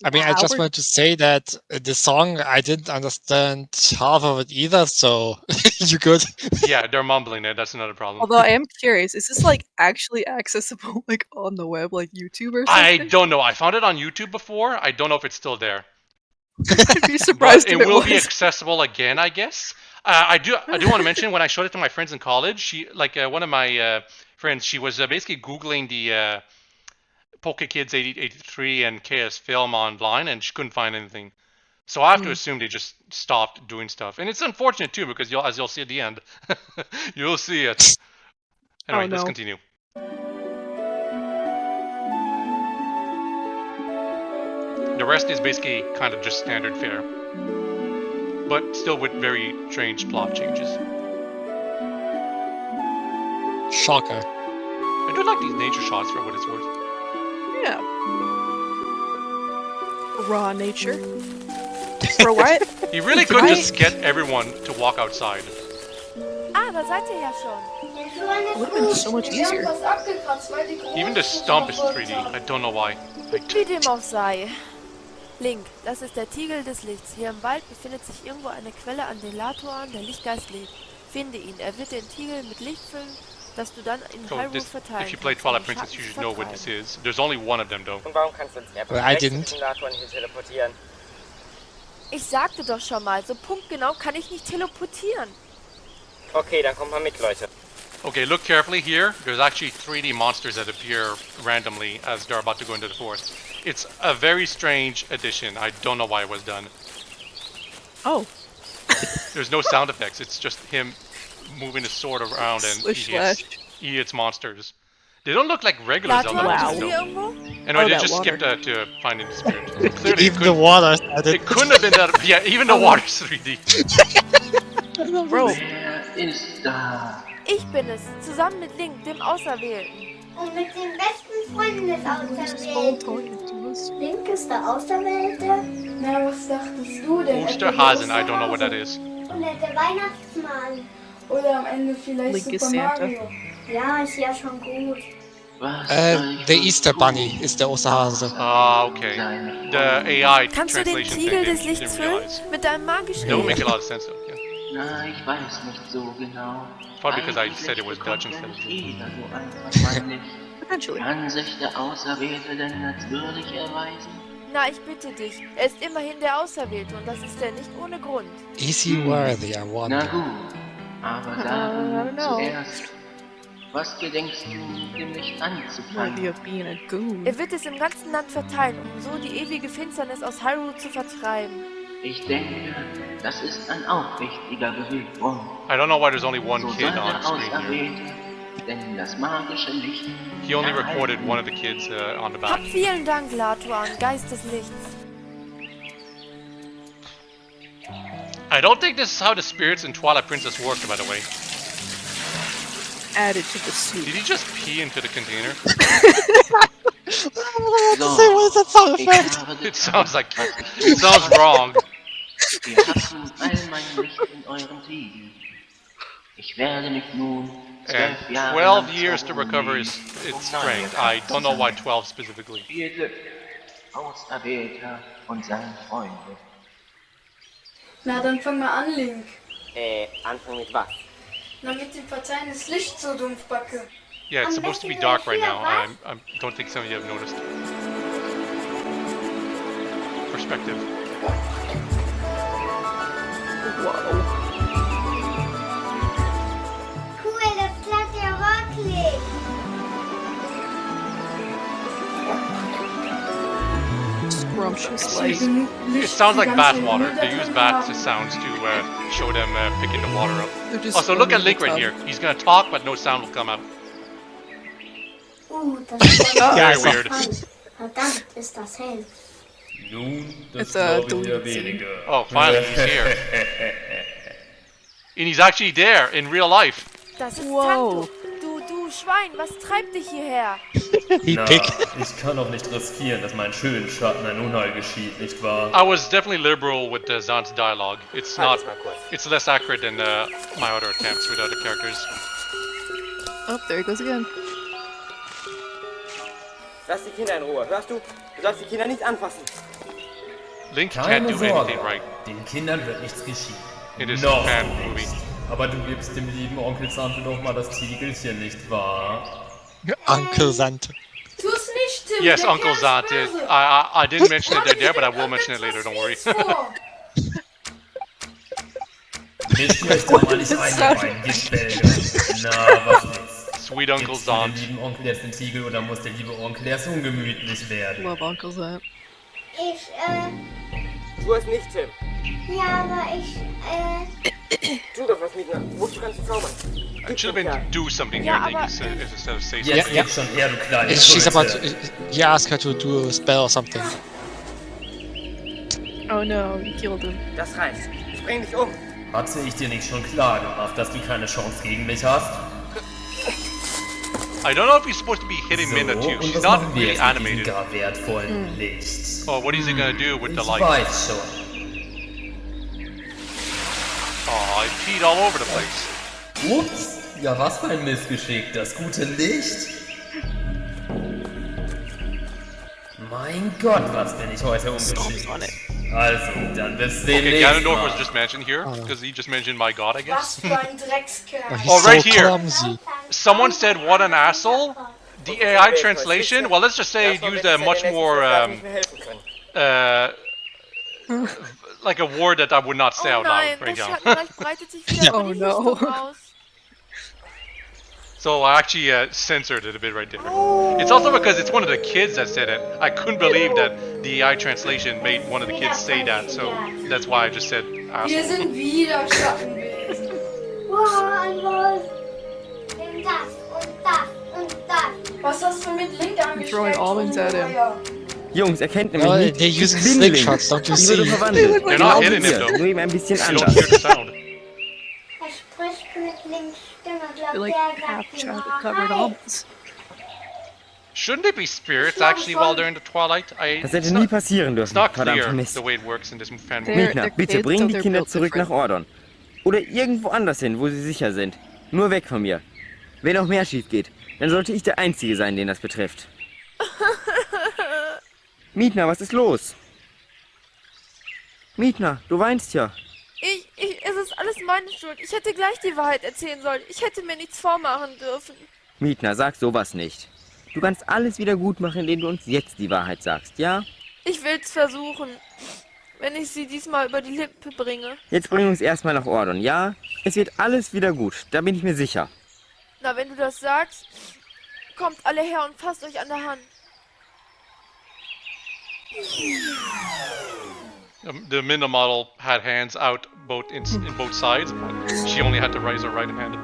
I mean, I just wanted to say that the song, I didn't understand half of it either, so you good. Yeah, they're mumbling it. That's another problem. Although I am curious, is this like actually accessible like on the web, like YouTube or something? I don't know. I found it on YouTube before. I don't know if it's still there. I'd be surprised if it will be accessible again, I guess. I do want to mention, when I showed it to my friends in college, she one of my friends, she was basically Googling the Poke Kids 8083 and KS Film online, and she couldn't find anything. So I have to assume they just stopped doing stuff. And it's unfortunate too, because as you'll see at the end, you'll see it. Anyway, let's continue. The rest is basically kind of just standard fare, but still with very strange plot changes. Shocker. I do like these nature shots for what it's worth. Yeah. Raw nature. For what? He really could just get everyone to walk outside. Ah, da seid ihr ja schon. It would have been so much easier. Even the stump is 3D. I don't know why. Wie dem auch sei. Link, das ist der Tiegel des Lichts. Hier im Wald befindet sich irgendwo eine Quelle an den Latoren, der Lichtgeist lebt. Finde ihn. Er wird den Tiegel mit Licht füllen, das du dann in Hyrule verteilen. If you play Twilight Princess, you should know what this is. There's only one of them, though. Und warum kannst du uns nicht Well, I didn't. hier teleportieren? Ich sagte doch schon mal, so punktgenau kann ich nicht teleportieren. Okay, dann kommt mal mit, Leute. Okay, look carefully here. There's actually 3D monsters that appear randomly as they're about to go into the forest. It's a very strange addition. I don't know why it was done. Oh. There's no sound effects. It's just him moving his sword around and he hits monsters. They don't look like regular Zelda monsters, though. Anyway, they just skipped to find and disappeared. Clearly, even the water. It couldn't have been that. Yeah, even the water's 3D. Bro. Ich bin es, zusammen mit Link, dem Auserwählten. Und mit den besten Freunden des Auserwählten. Link ist der Auserwählte? Na, was dachtest du denn? Osterhasen, I don't know what that is. Und der Weihnachtsmann. Oder am Ende vielleicht Link Super Mario. Ja, ist ja schon gut. The Easter Bunny ist der Osterhase. Ah, okay. The AI Kannst du den translation Tiegel thing des Lichts füllen? Mit deinem magischen That would make a lot of sense, though. Yeah. Na, ich weiß nicht so genau. Probably because I said it was Dutch instead of Potentially. Kann sich der Auserwählte denn als würdig erweisen? Na, ich bitte dich. Er ist immerhin der Auserwählte und das ist er nicht ohne Grund. Is he worthy, I wonder. Na gut, aber dann zuerst. Was gedenkst du, dem Licht anzufangen? Worthy of being a goon. Er wird es im ganzen Land verteilen, um so die ewige Finsternis aus Hyrule zu vertreiben. Ich denke, das ist ein aufrichtiger Beweggrund. I don't know why there's only one So kid soll on der screen here. Auserwählte, denn das magische Licht... He only recorded one of the kids on the back. Hab vielen Dank, Latuan, Geist des Lichts. I don't think this is how the spirits in Twilight Princess work, by the way. Added to the soup. Did he just pee into the container? What is that sound effect? It sounds like... It sounds wrong. Wir hatten all mein Licht in euren Tiegel. Ich werde mich nun And 12 years to recover its strength. I don't know why 12 specifically. Viel Glück, Auserwählter und seine Freunde. Na, dann fang mal an, Link. Anfang mit was? Na, mit dem Verteilen des Lichts, so Dumpfbacke. Yeah, it's supposed to be dark right now. I don't think some of you have noticed. Perspective. Whoa. Cool, das Blatt ja wackelig. Scrumptious light. It sounds like bath water. They use bath sounds to show them picking the water up. Also, look at Link right here. He's gonna talk, but no sound will come out. Das war Very weird. Verdammt, ist das hell. Nun, das It's a glaube ich ja deleted scene. weniger. Oh, finally, he's here. And he's actually there in real life. Das ist Wow. Santo. Du Schwein, was treibt dich hierher? Na, ich kann doch nicht riskieren, dass meinen schönen Schatten ein Unheil geschieht, nicht wahr? I was definitely liberal with Zant's dialogue. It's not. It's less accurate than my other attempts with other characters. Oh, there he goes again. Lass die Kinder in Ruhe, hörst du? Du darfst die Kinder nicht anfassen. Link can't Keine do Sorge, anything right. den Kindern wird nichts geschehen. It is Noch a fan movie. nicht. Aber du gibst dem lieben Onkel Santo doch mal das Tiegelchen, nicht wahr? Uncle Sante. Tu's nicht, Tim. Yes, der Uncle Kerl ist Zant. böse. I didn't mention it there, but I will mention it later. Don't worry. Mischt euch doch mal nicht ein, ihr beiden Giftbälge. Na, was ist? Sweet Uncle Gibt's Zant. den lieben Onkel jetzt den Tiegel oder muss der liebe Onkel erst ungemütlich werden? Love Uncle Zant. Tu es nicht, Tim. Ja, aber Tu doch was, Migna. Wozu kannst du zaubern? It should have been do something here, I think, instead of say Jetzt something. gib schon her, du kleine She's about Schulze. to, you ask her to do a spell or something. Oh no, you killed him. Das reicht. Ich bring dich um. Hatte ich dir nicht schon klar gemacht, dass du keine Chance gegen mich hast? I don't know if he's supposed to be hitting Minna too. und She's was not machen wir really jetzt mit diesem animated. gar wertvollen Licht? Oh, what is he gonna do with the Ich light? weiß schon. Oh, I peed all over the place. Ups, ja was für ein Missgeschick, das gute Licht. Mein Gott, was bin ich heute ungeschickt. Also, dann bis Okay, demnächst Ganondorf was mal. just mentioned here, because he just mentioned my god, I guess. Was für ein Dreckskerl. Oh, right so here. clumsy. Someone said, what an asshole. The AI translation, well, let's just say it used a much more, like a word that I would not say Oh out nein, loud right das now. Schattenreich breitet sich wieder Oh über die no. Richtung aus. So I actually censored it a bit right there. It's also because it's one of the kids that said it. I couldn't believe that the AI translation made one of the kids say that, so that's why I just said Wir asshole. sind wieder Schattenwesen. wow, ein Wolf. Nimm das und das und das. Was hast du mit Link angestellt? throwing almonds at him. Jungs, erkennt nämlich Oh, nicht. they're Ich using bin Link. slingshots, don't you Ich wurde see? verwandelt. They're Genau not wie hitting him ihr, though. nur eben ein bisschen You don't anders. hear the sound. Er spricht mit Links Stimme, I glaubt like er half sagt die chocolate covered Wahrheit. almonds. Shouldn't it be spirits actually while they're in the Twilight? Das hätte nie passieren It's dürfen. not clear Verdammter Mist. the way it works in this fan They're- movie. Migna, they're bitte kids, bring so die they're Kinder built zurück nach different. Ordon. Oder irgendwo anders hin, wo sie sicher sind. Nur weg von mir. Wenn noch mehr schief geht, dann sollte ich der Einzige sein, den das betrifft. Migna, was ist los? Migna, du weinst ja. Es ist alles meine Schuld. Ich hätte gleich die Wahrheit erzählen sollen. Ich hätte mir nichts vormachen dürfen. Migna, sag sowas nicht. Du kannst alles wieder gut machen, indem du uns jetzt die Wahrheit sagst, ja? Ich will's versuchen. Wenn ich sie diesmal über die Lippe bringe. Jetzt bring uns erstmal nach Ordon, ja? Es wird alles wieder gut, da bin ich mir sicher. Na, wenn du das sagst, kommt alle her und fasst euch an der Hand. The Minna model had hands out in both sides, but she only had to raise her right hand.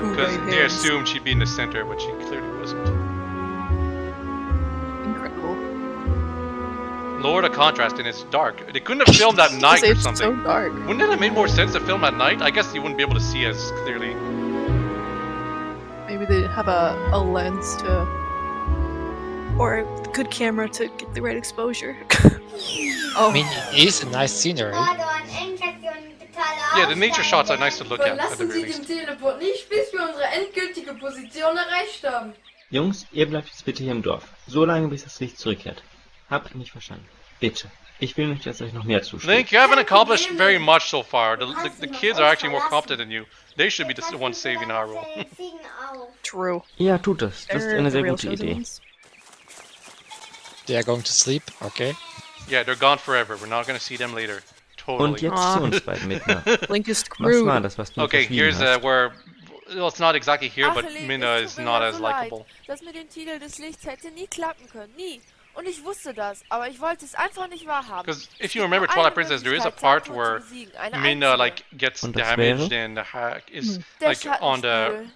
Because they assumed she'd be in the center, but she clearly wasn't. Incredible. Lord of contrast, and it's dark. They couldn't have filmed at night or something. It's so dark. Wouldn't it have made more sense to film at night? I guess you wouldn't be able to see as clearly. Maybe they have a lens to, or a good camera to get the right exposure. I mean, it is a nice scenery. Yeah, the nature shots are nice to look at the Verlassen very Sie least. den Teleport nicht, bis wir unsere endgültige Position erreicht haben. Jungs, ihr bleibt jetzt bitte hier im Dorf. So lange, bis das Licht zurückkehrt. Habt ihr mich verstanden? Bitte. Ich will nicht, dass euch noch mehr zusteht. Link, you haven't accomplished very much so far. The kids are actually more competent than you. They should be the ones saving Hyrule. True. Ja, tut das. Das ist They're eine the sehr real gute chosen Idee. ones. They are going to sleep, okay. Yeah, they're gone forever. We're not gonna see them later. Totally. Und jetzt zu uns beiden mit. Link is Was screwed. war das, was du Okay, verschwiegen here's hast? where... Well, it's not exactly here, Ach, but Link, Minna es is tut mir not ja as so leid. likable. Das mit dem Titel des Lichts hätte nie klappen können. Nie. Und ich wusste das, aber ich wollte es einfach nicht wahrhaben. Because if you remember Twilight Princess, there is a part where Minna like gets Und das damaged wäre? and is Der like on the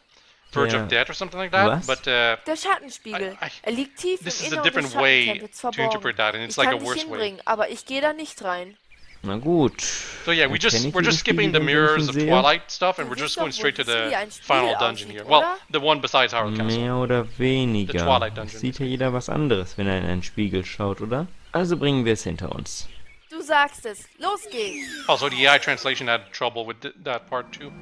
verge Ja. of death or something like that. Was? But Der Schattenspiegel. Er liegt tief this im is a Inneren different des way Schattentempels to verborgen. interpret that, and it's Ich like kann a dich worse way. hinbringen, aber ich gehe da nicht rein. Na gut. So yeah, we're just skipping the mirrors of Twilight stuff, and we're just going straight to the final dungeon here. Well, the one besides Hyrule Castle. Mehr oder The weniger. Twilight Dungeon. Sieht ja jeder was anderes, wenn er in einen Spiegel schaut, oder? Also bringen wir es hinter uns. Du sagst es. Los geht's. Also the AI translation had trouble with that part too.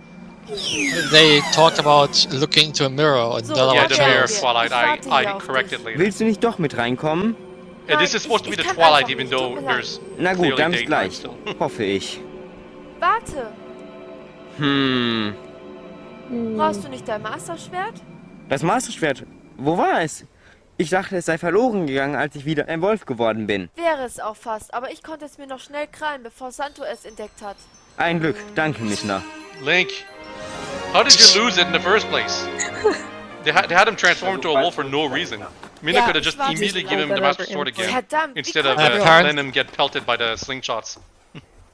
They talked about looking into a mirror and So, not Yeah, about the mirror mirrors. Twilight. Ich warte I hier auf corrected later. Willst du nicht doch mit reinkommen? Yeah, this Nein, is supposed to be ich the kann Twilight, einfach even nicht, tut though mir leid. there's Na gut, clearly dann bis daytime gleich. still. Hoffe ich. Warte. Hm. Brauchst du nicht dein Masterschwert? Das Masterschwert, wo war es? Ich dachte, es sei verloren gegangen, als ich wieder ein Wolf geworden bin. Wäre es auch fast, aber ich konnte es mir noch schnell krallen, bevor Santo es entdeckt hat. Ein Glück, danke, Mittner. Link, how did you lose it in the first place? They had him transform into a wolf for no reason. Mina Ja, could have just ich weiß immediately nicht, given him the leider Master Sword again, Verdammt, wie instead of konnte er- letting him get pelted by the slingshots.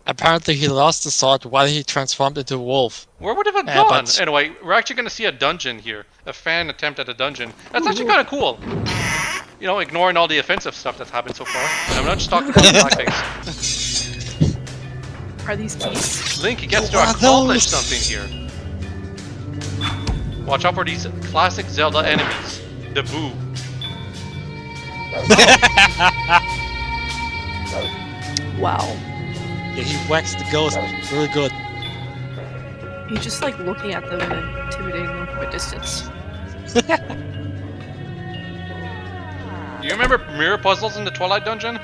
Apparently he lost the sword while he transformed into a wolf. Where would it have Yeah, gone? but- Anyway, we're actually going to see a dungeon here. A fan attempt at a dungeon. That's actually kind of cool. You know, ignoring all the offensive stuff that's happened so far. And I'm not just talking about blackface. Are these keys? Link gets to What are accomplish those? something here. Watch out for these classic Zelda enemies. The Boo. Wow. Yeah, he whacks the ghost really good. He's just like looking at them and intimidating them from a distance. Do you remember mirror puzzles in the Twilight Dungeon?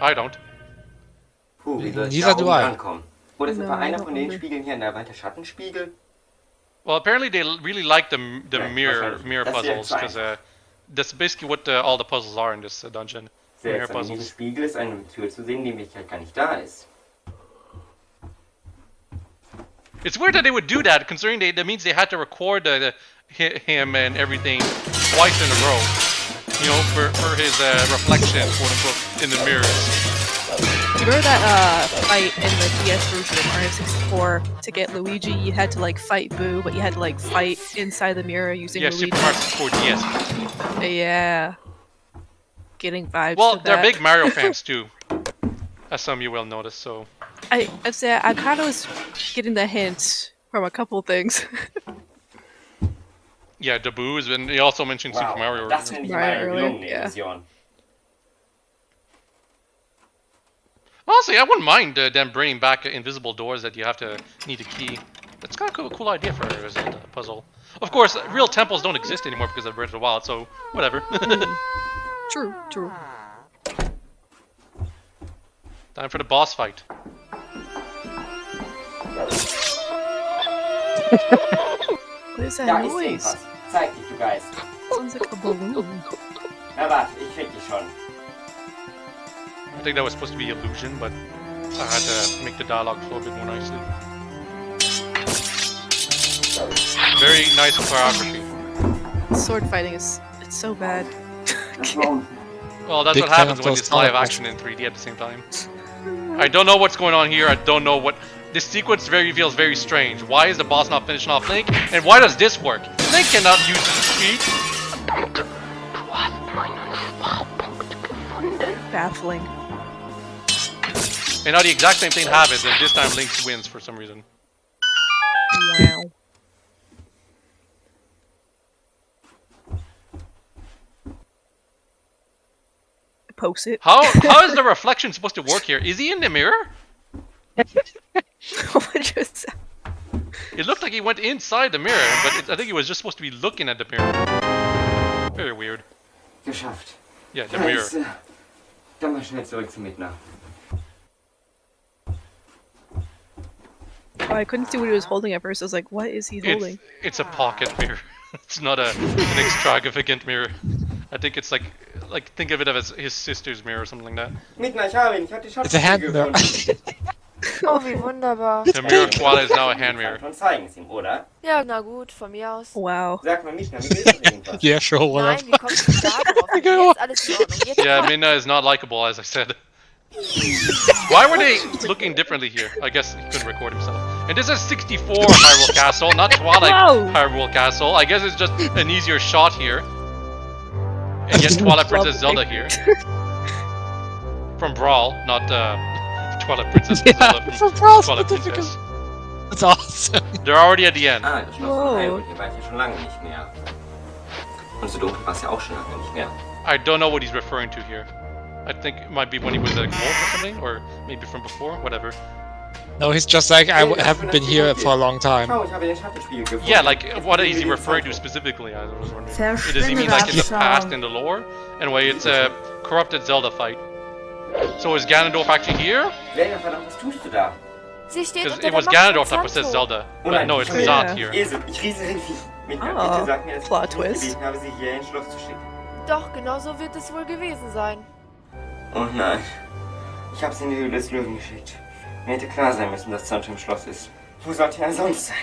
I don't. Puh, wie soll ich Neither da do oben I. rankommen? Oder ist No, etwa I einer don't von den remember. Spiegeln hier ein erweiterter Schattenspiegel? Well, apparently they really like the mirror wahrscheinlich. Das puzzles wäre because that's basically what all the puzzles are in this dungeon. Mirror Seltsam, in diesem puzzles. Spiegel ist eine Tür zu sehen, die in Wirklichkeit gar nicht da ist. It's weird that they would do that, considering that means they had to record him and everything twice in a row. You know, for his reflection, quote unquote, in the mirrors. Do you remember that fight in the DS version of Mario 64? To get Luigi, you had to like fight Boo, but you had to like fight inside the mirror using Yeah, Luigi. Super Mario 64 DS. Yeah. Getting vibes. Well, to they're that. big Mario fans too, as some you will notice. So I'd say I kind of was getting the hint from a couple things. yeah, the Boo is, and he also mentioned Super Mario. Das nenne ich mal Mario eine earlier, gelungene yeah. Illusion. Honestly, I wouldn't mind them bringing back invisible doors that you have to need a key. That's kind of a cool idea for a Zelda puzzle. Of course, real temples don't exist anymore because of Breath of the Wild, so whatever. True, true. Time for the boss fight. What is that Da ist noise? irgendwas. Zeig dich, du Geist. Sounds like a balloon. Na warte, ich krieg dich schon. I think that was supposed to be illusion, but I had to make the dialogue flow a bit more nicely. Very nice choreography. Sword fighting is it's so bad. Well, that's Big what fan happens of when those it's live teleports. action in 3D at the same time. I don't know what's going on here. I don't know what... This sequence feels very strange. Why is the boss not finishing off Link? And why does this work? Link cannot use speed. Baffling. And now the exact same thing happens, and this time Link wins for some reason. Wow. Post it. How is the reflection supposed to work here? Is he in the mirror? It looked like he went inside the mirror, but I think he was just supposed to be looking at the mirror. Very weird. Geschafft. Yeah, the mirror. Dann mal schnell zurück zum Midna. Oh, I couldn't see what he was holding at first. I was like, what is he holding? It's a pocket mirror. It's not an extravagant mirror. I think it's like think of it as his sister's mirror or something like that. Midna, ich habe ihn. Ich habe die It's a hand mirror. Oh, wie wunderbar. The mirror of Twilight is now a hand mirror. Schon zeigen es ihm, oder? Ja, na gut, von mir aus. Wow. Sag mal, Midna, wie geht's dir irgendwas? Yeah, sure, whatever. Nein, wie kommst du da drauf? Jetzt alles in Ordnung. Jetzt Yeah, Minna is not likable, as I said. Why were they looking differently here? I guess he couldn't record himself. And this is 64 Hyrule Castle, not Twilight Hyrule Castle. I guess it's just an easier shot here. And yet Twilight Princess Zelda here. From Brawl, not Twilight Princess Zelda from Twilight Princess. That's awesome. They're already at the end. Ah, das Schloss von Hyrule, hier war ich ja schon lange nicht mehr. Und so dunkel war es ja auch schon lange nicht mehr. I don't know what he's referring to here. I think it might be when he was a wolf or something, or maybe from before, whatever. No, he's just like, I haven't been here for a long time. Yeah, like, what is he referring to specifically? I was wondering. Does he mean like in the past, in the lore? Anyway, it's a corrupted Zelda fight. So is Ganondorf actually here? Sie steht Because unter it der was Macht Ganondorf von that possessed Santo. Zelda. But no, it's Zant here. Plot twist. Doch, genau so wird es wohl gewesen sein. Oh nein. Ich habe sie in die Höhle des Löwen geschickt. Mir hätte klar sein müssen, dass Santo im Schloss ist. Wo sollte er sonst sein?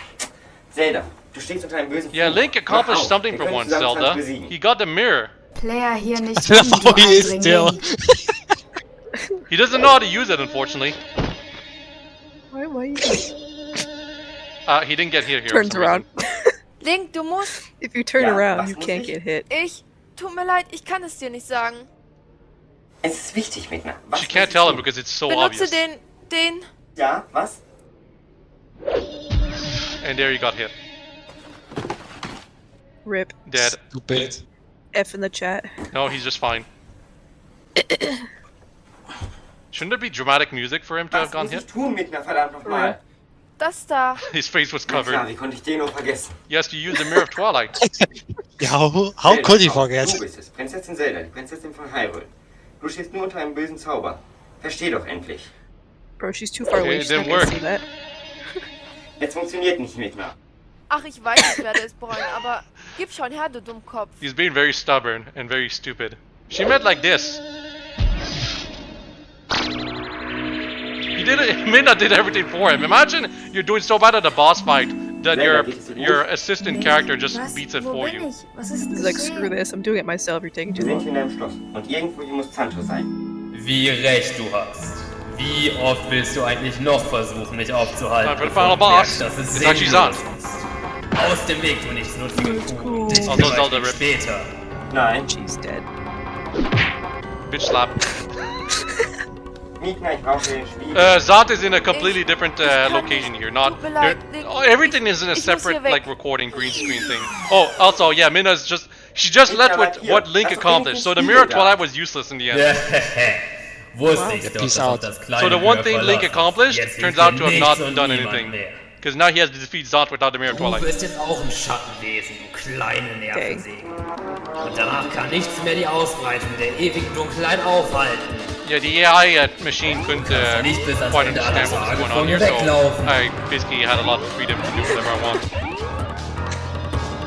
Zelda, du stehst unter einem bösen Yeah, Link accomplished something for once, Zelda. He got the mirror. Player hier nicht Oh, he is still. He doesn't know how to use it, unfortunately. Why? He didn't get hit here. Turns around. Link, du musst... If you turn around, you can't get hit. Tut mir leid, ich kann es dir nicht sagen. Es ist wichtig, Midna. She can't tell him because it's so Benutze obvious. den... Ja, was? And there he got hit. Rip. Dead. Stupid. F in the chat. No, he's just fine. Shouldn't there be dramatic music for him to have gone hit? Tun, Midna, verdammt nochmal. Das da. His face was covered. Ja, wie konnte ich den nur vergessen? Yes, you used the Mirror of Twilight. Yeah, how could he forget? Du bist es, Prinzessin Zelda, die Prinzessin von Hyrule. Du stehst nur unter einem bösen Zauber. Versteh doch endlich. Bro, she's too far away. It She's not didn't gonna work. see that. Jetzt funktioniert nicht, Midna. Ach, ich weiß, ich werde es bereuen, aber gib schon her, du Dummkopf. He's being very stubborn and very stupid. She meant like this. He did it. Minna did everything for him. Imagine you're doing so bad at a boss fight that your assistant character just beats it for you. He's like, screw this, I'm doing it myself, you're taking too Wir sind long. in einem Schloss und irgendwo hier muss Santo sein. Wie recht du hast. Wie oft willst du eigentlich noch versuchen, mich aufzuhalten? Time for the final boss. Das ist It's actually Zant. Aus dem Weg, du nichtsnutzigen Kuh. Ich Also kümmere Zelda mich Rip. später. Nein. She's dead. Bitch slap. Midna, ich brauche den Spiegel. Zant is in a completely different location here. Not everything is in a separate like recording green screen thing. Oh, also yeah, Minna's she just left with what Link accomplished. So the Mirror of Twilight was useless in the end. Wusste ich doch, Peace dass auch out. das kleine So the one Mirror thing Link verlassen. accomplished Jetzt turns liegt out to have hier not nichts und done niemand anything. mehr. Because now he has to defeat Zant without the Mirror of Du Twilight. bist jetzt auch ein Schattenwesen, du kleine Nervensäge. Und danach kann nichts mehr die Ausbreitung der ewigen Dunkelheit aufhalten. Yeah, the AI machine couldn't quite understand what was going on here, so I basically had a lot of freedom to do whatever I want.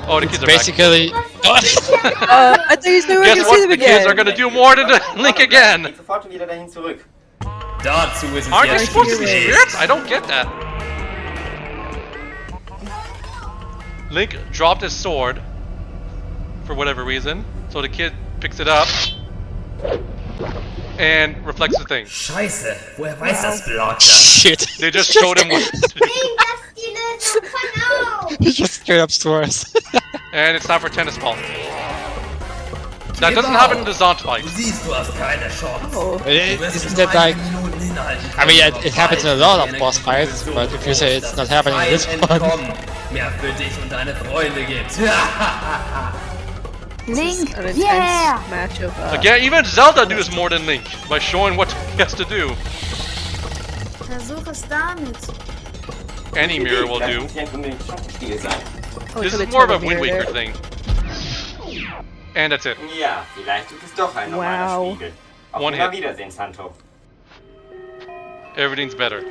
Oh, the kids are Basically. I think he's doing Guess what? The kids are gonna do more than Link again. Geht sofort wieder dahin zurück. Dazu ist es Aren't they jetzt supposed to be spät. spirits? I don't get that. Link dropped his sword for whatever reason, so the kid picks it up and reflects the thing. Scheiße, woher weiß das Blocker? Shit. They just showed him what to do. He just straight up stores. And it's time for tennis ball. That doesn't happen in the Zant fight. Du siehst, du hast keine Chance. Oh. Isn't that like... I mean, it happens in a lot of boss fights, but if you say it's not happening in this one... Mehr für dich und deine Freunde gibt. Link, An intense yeah! match of, Again, even Zelda does more than Link by showing what he has to do. Versuch es damit. Any mirror will do. Oh, This so is they more of a totally Wind mirror Waker there. thing. And that's it. Ja, vielleicht tut es doch ein normaler Wow. Spiegel. Auf One hit. Wiedersehen, Santo. Everything's better.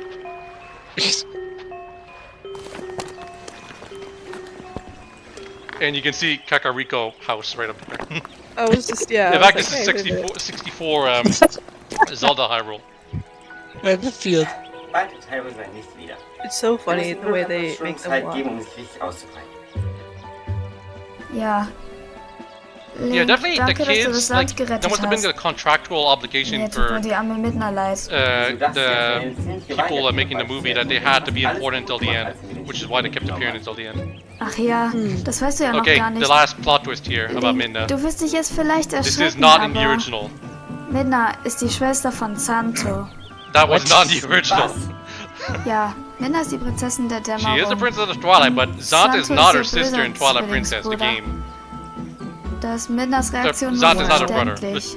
And you can see Kakariko house right up there. I was just, yeah. In I fact, was this like, is hey, 64 Zelda Hyrule. Battlefield. Bald teilweise nicht wieder. It's so funny the way they make them Zeit walk. geben, sich richtig auszubreiten. Ja. Link, Yeah, definitely the danke, dass du kids, das like, Land there gerettet must have been hast. a contractual obligation Mir tut for nur die arme Midna leid. the people making the movie that they had to be important until the end, which is why they kept appearing until the end. Ach ja, das weißt du ja noch Okay, gar the nicht. last plot twist here about Link, Midna. du wirst dich jetzt vielleicht This is erschrecken, not in the aber original. Midna ist die Schwester von Santo. That was not the original. Ja, Midna ist die Prinzessin der She is the Dämmerung. princess of Twilight, but Zant is Santo not ist her ihr sister in böser Twilight Princess, the Zwillingsbruder. game. Da ist Midnas Reaktion nur Zant is not her brother. verständlich.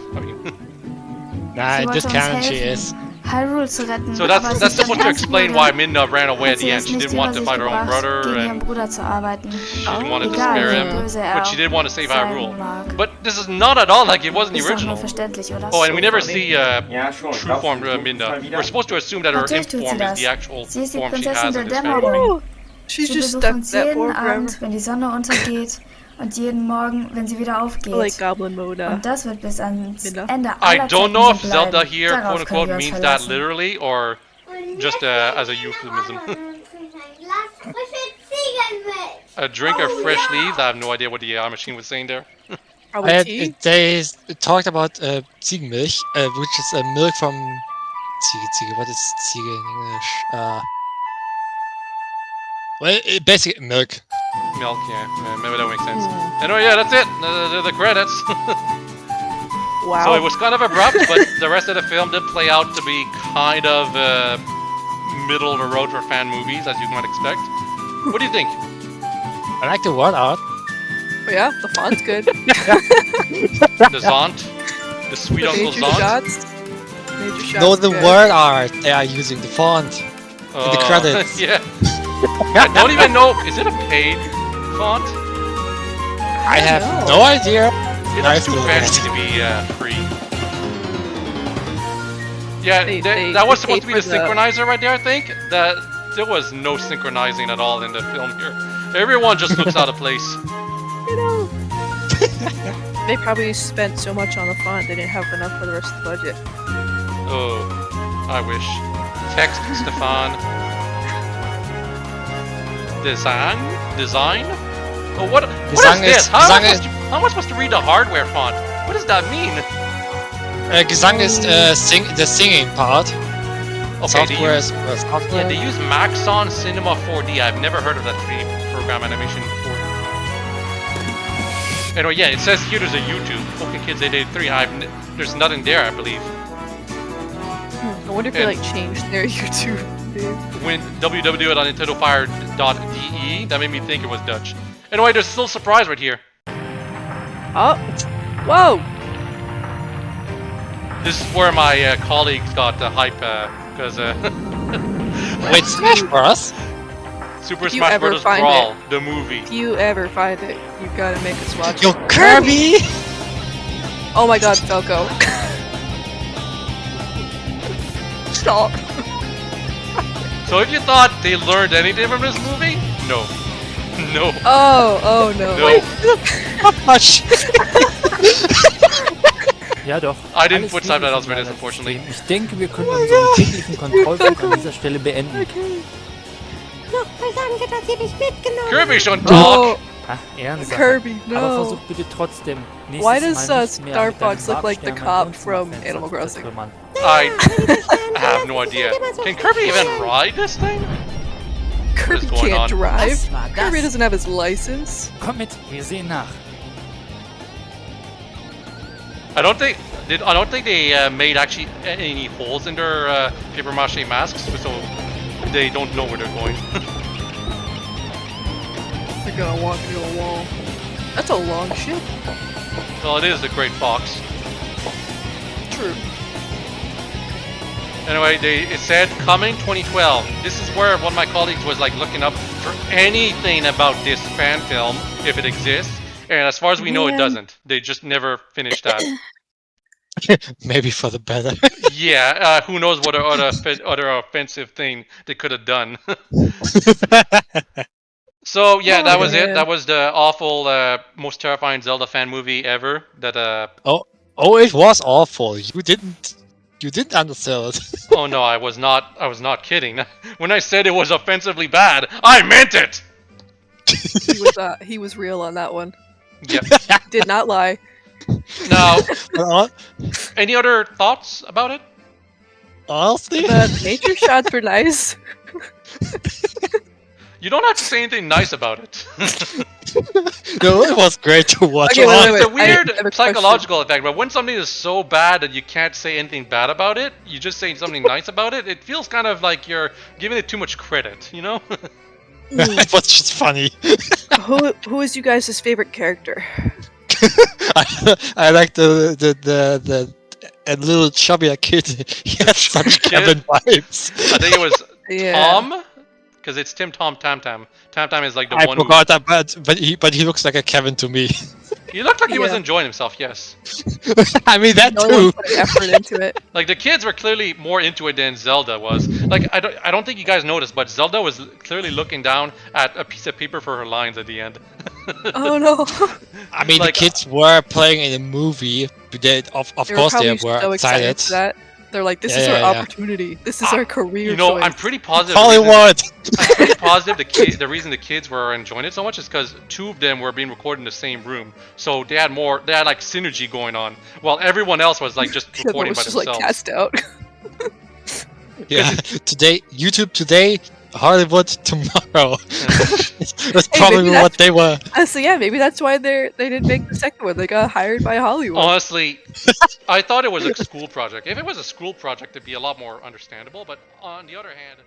Nah, Sie in this wollte uns canon she helfen, is. Hyrule zu retten, So aber that's sie ist supposed to ein explain Herzbruder. why Midna ran away at Hat sie the es end. She nicht didn't über want to sich fight her own gebracht, brother, gegen ihren and Bruder zu arbeiten. she didn't want to Egal, spare wie him, böse er but she auch did want to save sein Hyrule. mag. But this is not at all like it was in the Ist doch nur original. verständlich, oder? Oh, and we never So see Ja, schon. true form Midna. We're supposed to assume that her Natürlich imp tut sie form is das. the actual Sie ist die form she Prinzessin has der in this Dämmerung. family. She's Sie just besucht stuck uns that jeden form forever. Abend, wenn die Sonne untergeht und jeden Morgen, wenn sie wieder aufgeht. Like Goblin Mode. Und das wird bis ans Midna. Ende I aller don't know if Zeiten so bleiben. Zelda here, Darauf quote können unquote, wir uns means that verlassen. literally or just as a euphemism. A drink of fresh leaves. I have no idea what the machine was saying there. Probably tea. They talked about Ziegenmilch, which is milk from Ziege. What is Ziege in English? Well, basically milk. Milk, yeah. Maybe that makes sense. Anyway, yeah, that's it. The credits. Wow. So it was kind of abrupt, but the rest of the film did play out to be kind of middle of the road for fan movies, as you might expect. What do you think? I like the word art. Oh, yeah, the font's good. The Zant? The sweet The Uncle nature Zant? shots. Nature shots. No, the good. word art. They are using the font in the credits. Yeah. I don't even know. Is it a paid font? I have no idea. It's Nice too to fancy to be free. Yeah, that was supposed to be the synchronizer right there, I think. There was no synchronizing at all in the film here. Everyone just looks out of place. You know. They probably spent so much on the font they didn't have enough for the rest of the budget. Oh, I wish. Text, Stefan. Design? Oh, what is this? How am I supposed to read the hardware font? What does that mean? Gesang is the singing part. Okay, Software is software. Yeah, they use Maxon Cinema 4D. I've never heard of that 3D program animation before. Anyway, yeah, it says here there's a YouTube. Okay, Kids, they did 3. There's nothing there, I believe. I wonder if they like changed their YouTube. When www.nintendofire.de, that made me think it was Dutch. Anyway, there's still a surprise right here. Oh, whoa! This is where my colleagues got the hype, because Wait, Smash Bros? Super Smash Bros. Brawl, the movie. If you ever find it, you gotta make us watch Yo, it. Kirby! Oh my god, Falco. Stop. So if you thought they learned anything from this movie, no. No. Oh no. No. Wait. Much. Ja doch. I didn't put subtitles for this, unfortunately. Ich denke, wir können unseren täglichen Kontrollflug an dieser Stelle beenden. Okay. danke, dass ihr mich mitgenommen Kirby schon Oh. talk. Ach, Ehrensache. Kirby, Aber no. versuch bitte trotzdem nächstes Why does Mal nicht mehr Star mit deinem Fox look like the Bartstern cop mein from Wohnzimmerfenster Animal zu Crossing? zertrümmern. I have no idea. Can Kirby even ride this thing? Kirby going can't on? drive. Was war das? Kirby doesn't have his license. Komm mit, wir sehen nach. I don't think they made actually any holes in their paper mache masks, so they don't know where they're going. They're gonna walk into a wall. That's a long ship. Well, it is the Great Fox. True. Anyway, it said coming 2012. This is where one of my colleagues was like looking up for anything about this fan film, if it exists. And as far as we know, it Man. doesn't. They just never finished that. Maybe for the better. Yeah, who knows what other offensive thing they could have done. So yeah, that was it. That was the awful, most terrifying Zelda fan movie ever. That Oh, it was awful. You didn't understand it. Oh no, I was not kidding. When I said it was offensively bad, I meant it. He was real on that one. Yep. Did not lie. Now, any other thoughts about it? Honestly, the nature shots were nice. You don't have to say anything nice about it. No, it was great to watch. Okay, wait, It's a weird I have a psychological effect, but when something is so bad that you can't say anything bad about it, you just say something nice about it, it feels kind of like you're giving it too much credit, you know? It was just funny. Who is you guys' favorite character? I like the a little chubbier kid. He has such Kevin vibes. I think it was Yeah. Tom, because it's Tim Tom Tam Tam. Tam Tam is like the I one. forgot that, but he looks like a Kevin to me. He looked like he was Yeah. enjoying himself. Yes. I mean that No too. one put effort into it. Like the kids were clearly more into it than Zelda was. Like I don't think you guys noticed, but Zelda was clearly looking down at a piece of paper for her lines at the end. Oh no. I mean, Like, the kids were playing in a movie. Of course, they probably were so excited excited. for that. They're like, this Yeah, is yeah, our yeah. opportunity. This is our career You know, choice. I'm pretty positive. Hollywood. I'm pretty positive the reason the kids were enjoying it so much is because two of them were being recorded in the same room, so they had like synergy going on, while everyone else was like just Yeah, that recording was by just like themselves. cast out. Yeah, today YouTube today, Hollywood tomorrow. That's Hey, probably maybe what they were. So yeah, maybe that's why they didn't make the second one. They got hired by Hollywood. Honestly, I thought it was a school project. If it was a school project, it'd be a lot more understandable. But on the other hand.